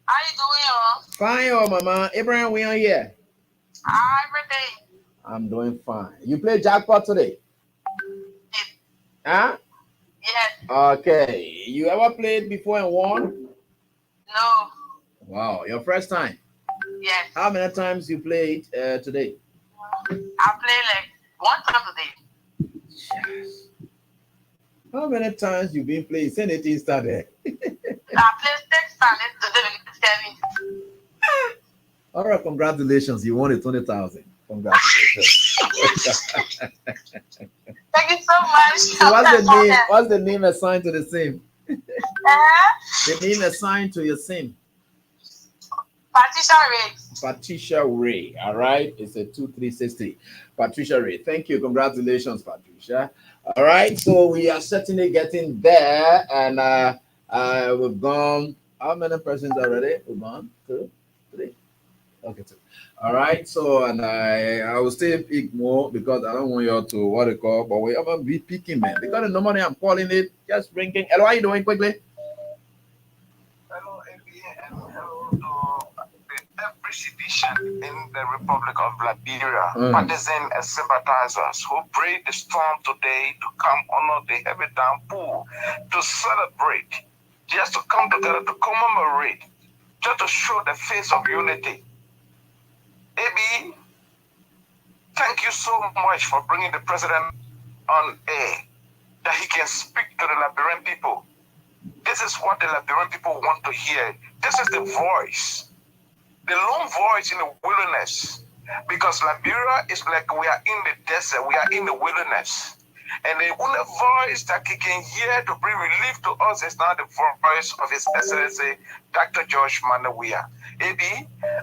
How you doing, Fine, oh, mama. Abraham, we on here. Everything. I'm doing fine. You play jackpot today? Huh? Yes. Okay. You ever played before and won? No. Wow, your first time? Yes. How many times you played today? I played like 1 time today. Yes. How many times you been playing? Send it in started. I played 6 times today. All right, congratulations. You won it 20,000. Congratulations. Thank you so much. So what's the name assigned to the sim? The name assigned to your sim? Patricia Ray. Patricia Ray. All right. It's a 2360. Patricia Ray. Thank you. Congratulations, Patricia. All right. So we are certainly getting there. And we've gone. How many persons already? We've gone 2, 3. Okay, 2. All right. So, and I will still pick more because I don't want you all to what they call, but we haven't be picking, man. Because the number I'm calling it, just ringing. Hello, how are you doing quickly? Hello, ABA, and hello to every citizen in the Republic of Liberia, partisans and sympathizers who braved the storm today to come honor the heavy downpour, to celebrate, just to come together to commemorate, just to show the face of unity. AB, thank you so much for bringing the president on air, that he can speak to the Liberian people. This is what the Liberian people want to hear. This is the voice, the lone voice in the wilderness. Because Liberia is like we are in the desert, we are in the wilderness. And the only voice that he can hear to bring relief to us is now the voice of His Excellency, Dr. George Manneh Weah. AB,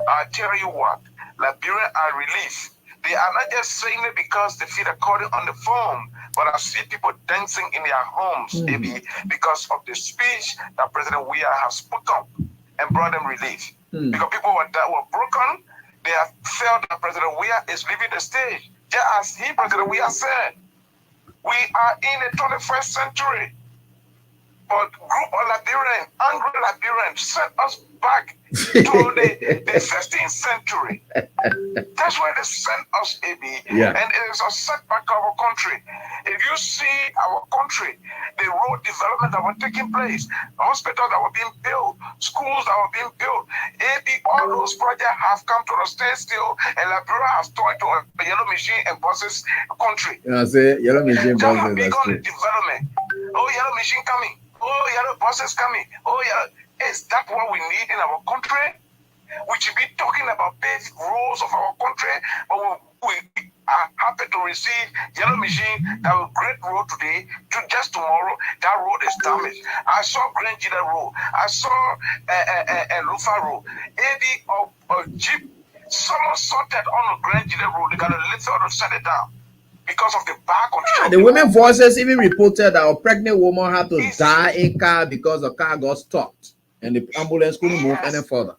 I tell you what, Liberia are relief. They are not just saying it because they feel according on the phone, but I see people dancing in their homes, maybe because of the speech that President Weah has spoken and brought them relief. Because people that were broken, they have felt that President Weah is leaving the stage. Just as President Weah said, we are in the 21st century. But group of Liberians, angry Liberians, sent us back to the 16th century. That's where they sent us, AB. And it is a setback of our country. If you see our country, the road development that were taking place, hospitals that were being built, schools that were being built, AB, all those projects have come to a standstill, and Liberia has turned to a yellow machine and buses country. I say yellow machine buses. Big on the development. Oh, yellow machine coming. Oh, yellow buses coming. Oh, yeah. Is that what we need in our country? We should be talking about basic rules of our country, but we are happy to receive yellow machine that will great road today to just tomorrow. That road is damaged. I saw Grand Gila Road. I saw Lufa Road. A Jeep, someone sorted on the Grand Gila Road. They got a little to shut it down because of the bad condition. The women voices even reported that a pregnant woman had to die in car because the car got stopped and the ambulance couldn't move any further.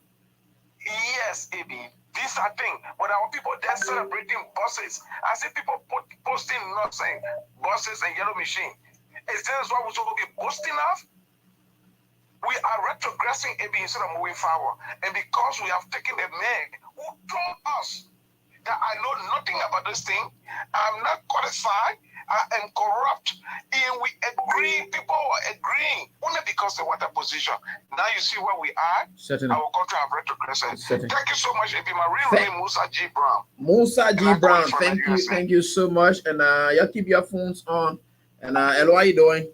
Yes, AB. These are things. But our people, they're celebrating buses. I see people posting not saying buses and yellow machine. Is this what we should be boasting of? We are retrogressing AB instead of moving forward. And because we have taken a man who told us that I know nothing about this thing, I'm not qualified, I am corrupt, and we agree, people are agreeing, only because they want a position. Now you see where we are. Certainly. Our country have retrogressed. Certainly. Thank you so much, AB. My real name Musa G. Brown. Musa G. Brown, thank you so much. And you keep your phones on. And hello, how you doing?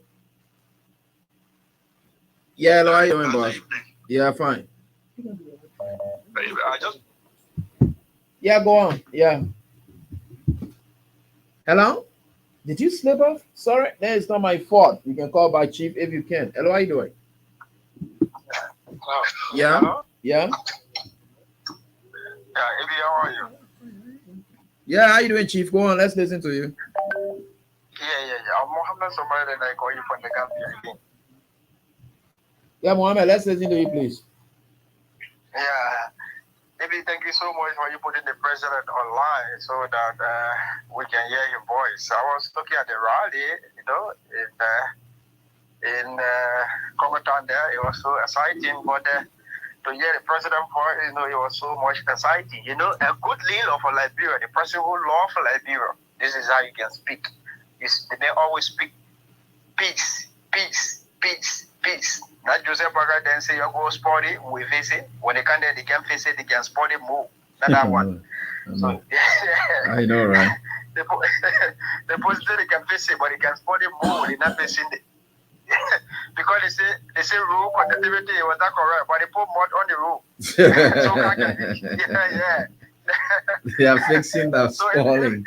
Yeah, hello, how you doing, boss? Yeah, fine. Yeah, go on. Yeah. Hello? Did you slip off? Sorry, that is not my fault. You can call by Chief if you can. Hello, how you doing? Hello. Yeah? Hello? Yeah? Yeah, Ebi, how are you? Yeah, how you doing, Chief? Go on, let's listen to you. Yeah. I'm Mohammed Somali and I call you from the Gambia again. Yeah, Mohammed, let's listen to you, please. Yeah. Ebi, thank you so much for you putting the president online so that we can hear your voice. I was looking at the rally, in Kogotan there. It was so exciting, but to hear the president voice, it was so much exciting. A good leader for Liberia, the person who loves Liberia, this is how you can speak. They always speak peace, peace, peace, peace. Not Joseph Baga then say you go sporty, we face it. When they can't, they can face it, they can sport it move. Not that one. So I know, right? the positive they can face it, but they can sport it move. They're not facing it. Because they say rule conductivity was not correct, but they put mud on the rule. Yeah. They are fixing that falling.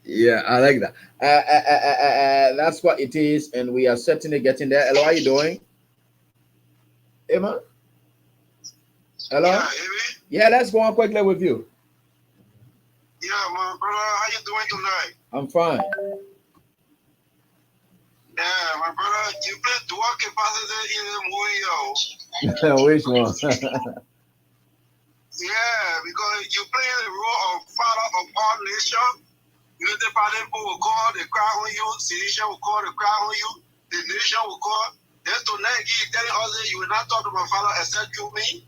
Yeah, I like that. That's what it is, and we are certainly getting there. Hello, how you doing? Emma? Hello? Yeah, let's go on quickly with you. Yeah, my brother, how you doing tonight? I'm fine. Yeah, my brother, you play dual capacity in the movie, yo. Which one? Yeah, because you play the role of father of all nations. Unity Party people will call the crowd on you, Sedition will call the crowd on you, the nation will call. Then tonight, you telling us that you will not talk to my father except you me.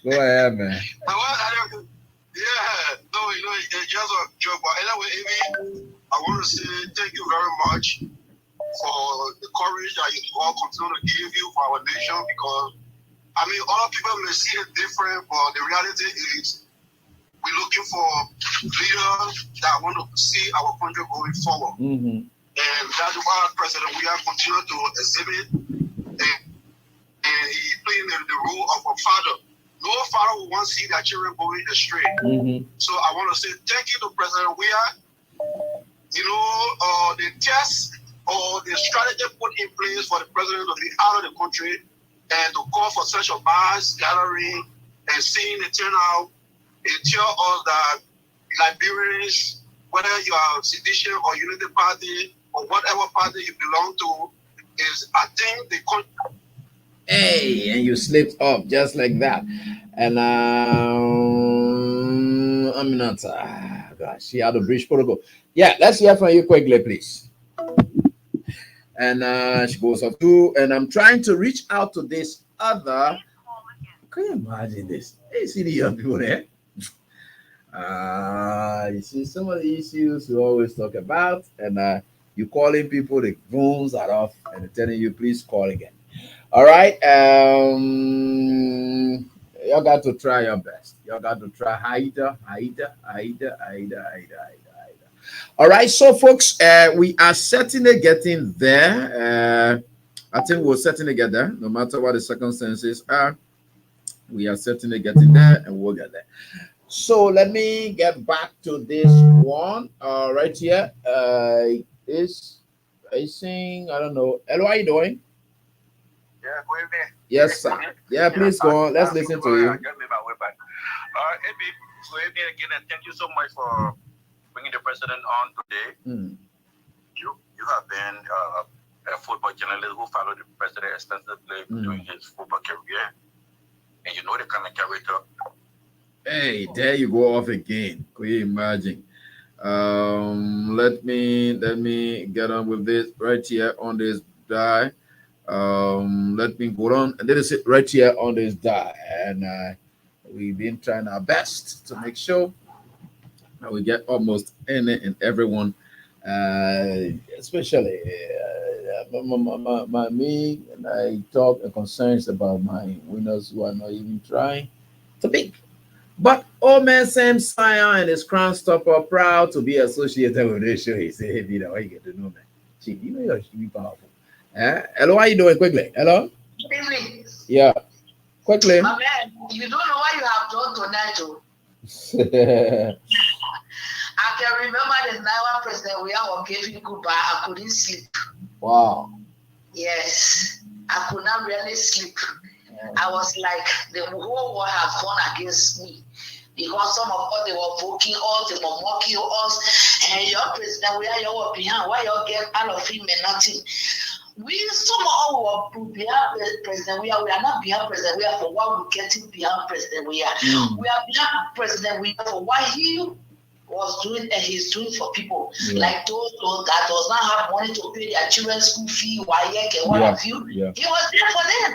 Go ahead, man. Yeah, no, it's just a joke. But anyway, Amy, I want to say thank you very much for the courage that you all continue to give you for our nation, because, other people may see it different, but the reality is we're looking for leaders that want to see our country going forward. Mm-hmm. And that's why President Weah continued to exhibit, and he's playing the role of a father. No father will want to see their children going astray. Mm-hmm. So I want to say thank you to President Weah. The test or the strategy put in place for the president to be out of the country and to call for such a mass gathering and seeing the turnout. It tells us that Liberians, whether you are Sedition or Unity Party or whatever party you belong to, is, I think, the country. Hey, and you slipped up just like that. And I'm not. Gosh, she had a bridge protocol. Yeah, let's hear from you quickly, please. And she goes off too. And I'm trying to reach out to this other. Can you imagine this? Hey, see the young people there. You see some of the issues we always talk about, and you calling people, the phones are off, and they're telling you, please call again. All right. You got to try your best. You got to try Haida. All right, so folks, we are certainly getting there. I think we'll certainly get there, no matter what the circumstances are. We are certainly getting there, and we'll get there. So let me get back to this one right here. Is I think I don't know. Hello, how are you doing? Yeah, go ahead. Yes, sir. Yeah, please go on. Let's listen to you. Abby, so Abby, again, and thank you so much for bringing the president on today. You have been a football journalist who followed the president extensively during his football career, and you know the kind of character. Hey, there you go off again. Could you imagine? Let me get on with this right here on this die. Let me go on, and let us sit right here on this die, and we've been trying our best to make sure that we get almost any and everyone, especially me, and I talk concerns about my winners who are not even trying to pick. But old man Sam Sion and his crown stopper proud to be associated with this show. He said, hey, you know, you get to know, man. Chief, you know you're be powerful. Hello, how you doing? Quickly. Hello? Good evening. Yeah. Quickly. My man, you don't know what you have done tonight, too. I can remember the night when President Weah was giving goodbye. I couldn't sleep. Wow. Yes. I could not really sleep. I was like, the whole world has gone against me. Because some of us, they were voting us, they were mocking us. And your President Weah, you were behind. Why you get out of him and nothing? We some of were behind President Weah. We are not behind President Weah for what we're getting behind President Weah. We are behind President Weah for what he was doing and he's doing for people. Like those that does not have money to pay their children's school fee, WAEC, and what have you. He was there for them.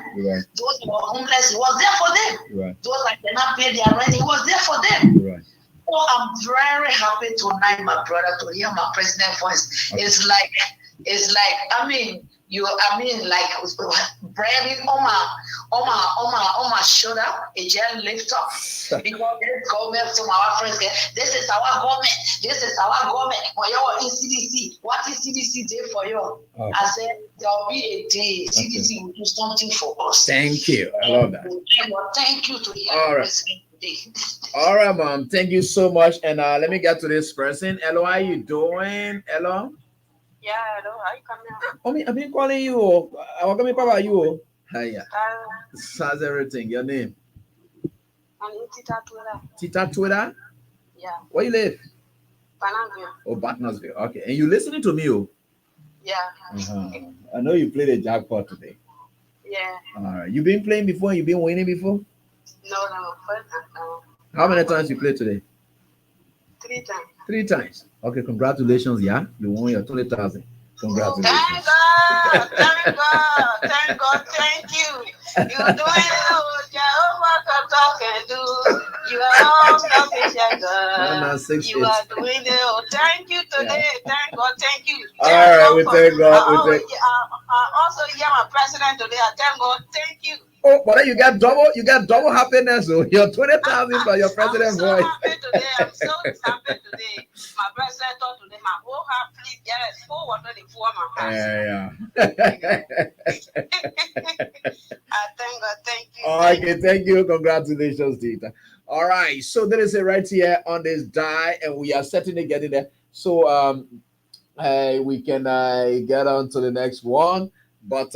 Those who were homeless, he was there for them. Those that cannot pay their rent, he was there for them. Oh, I'm very happy tonight, my brother, to hear my president's voice. It's like I mean, like breathing on my shoulder, it just lift up. Because this government, some of our friends get, this is our government. For your CDC, what is CDC did for you? I said there'll be a day CDC will do something for us. Thank you. I love that. Thank you to hear all right. Today. All right, mom. Thank you so much. And let me get to this person. Hello, how you doing? Hello. Yeah, hello. How you coming? I've been calling you. I'm coming about you. Hiya. How's everything? Your name? I'm Tita Twitter. Tita Twitter? Yeah. Where you live? Barnasville. Oh, Barnasville. Okay. And you listening to me? Oh? Yeah. I know you played a jackpot today. Yeah. All right. You been playing before? You been winning before? No. First time. How many times you played today? 3 times. 3 times. Okay, congratulations, yeah. You won your 20,000. Congratulations. Thank God, thank you. You're doing what Jehovah can do. You are all sufficient, God. You are doing it. Thank you today. Thank God, thank you. All right, we thank God. I also hear my president today. I thank God, thank you. Oh, but you got double happiness. So your 20,000 for your president's voice. I'm so happy today. My president thought today, my whole heart, please get us forward for my heart. I thank God, thank you. Okay, thank you. Congratulations, Tita. All right, so there is a right here on this die, and we are certainly getting there. So we can get on to the next one. But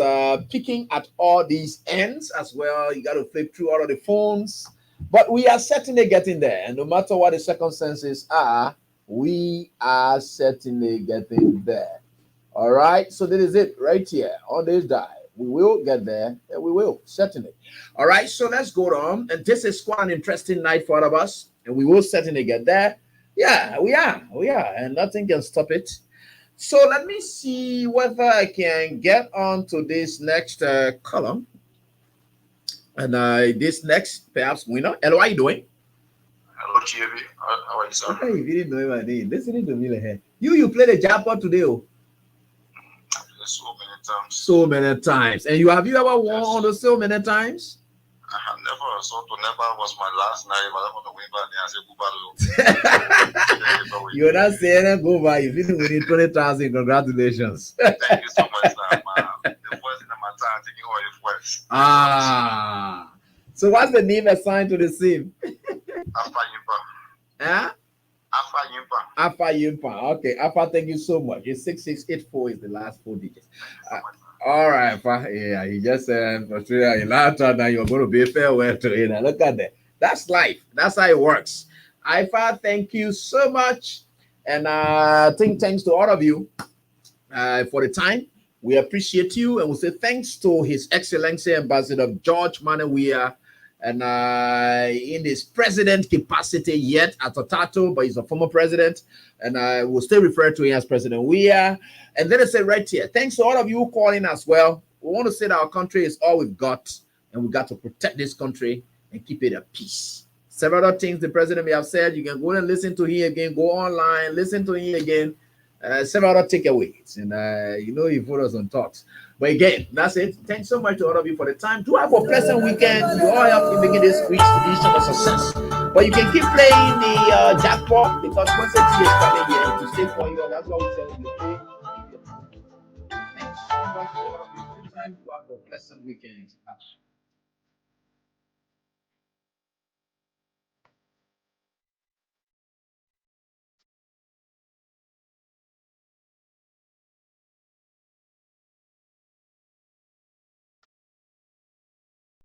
picking at all these ends as well, you got to flip through all of the phones. But we are certainly getting there. And no matter what the circumstances are, we are certainly getting there. All right. So that is it right here on this die. We will get there. And we will, certainly. All right. So let's go on. And this is quite an interesting night for all of us. And we will certainly get there. Yeah, we are. And nothing can stop it. So let me see whether I can get on to this next column. And this next, perhaps, winner. Hello, how are you doing? Hello, GAV. How are you, sir? Okay, if you didn't know my name, listening to me like hey. You played a jackpot today, oh? So many times. So many times. And have you ever won on the so many times? I have Never. So to never was my last night, but I'm on the way back there. I said goodbye. You're not saying go by. If you didn't win 20,000, congratulations. Thank you so much, man. The voice in my time taking all your voice. Ah. So what's the name assigned to the SIM? Alpha Yimpa. Huh? Alpha Yimpa. Alpha Yimpa. Okay, Alpha, thank you so much. It's 6684 is the last 4 digits. All right, Alpha. Yeah, he just said Australia, now you're going to be farewell to it. Look at that. That's life. That's how it works. Alpha, thank you so much. And thanks to all of you for the time. We appreciate you. And we say thanks to His Excellency Ambassador George Manawia. And in his president capacity yet at Otato, but he's a former president, and I will still refer to him as President Weah. And then I say right here, thanks to all of you calling as well. We want to say that our country is all we've got, and we got to protect this country and keep it at peace. Several other things the president may have said. You can go and listen to him again, go online, listen to him again. Several other takeaways, and he put us on talks. But again, that's it. Thanks so much to all of you for the time. Do have a pleasant weekend. You all help me making this edition a success. But you can keep playing the jackpot because once it's coming here to stay for you. That's what we said in the play. Thanks so much to all of you for the time. Do have a pleasant weekend.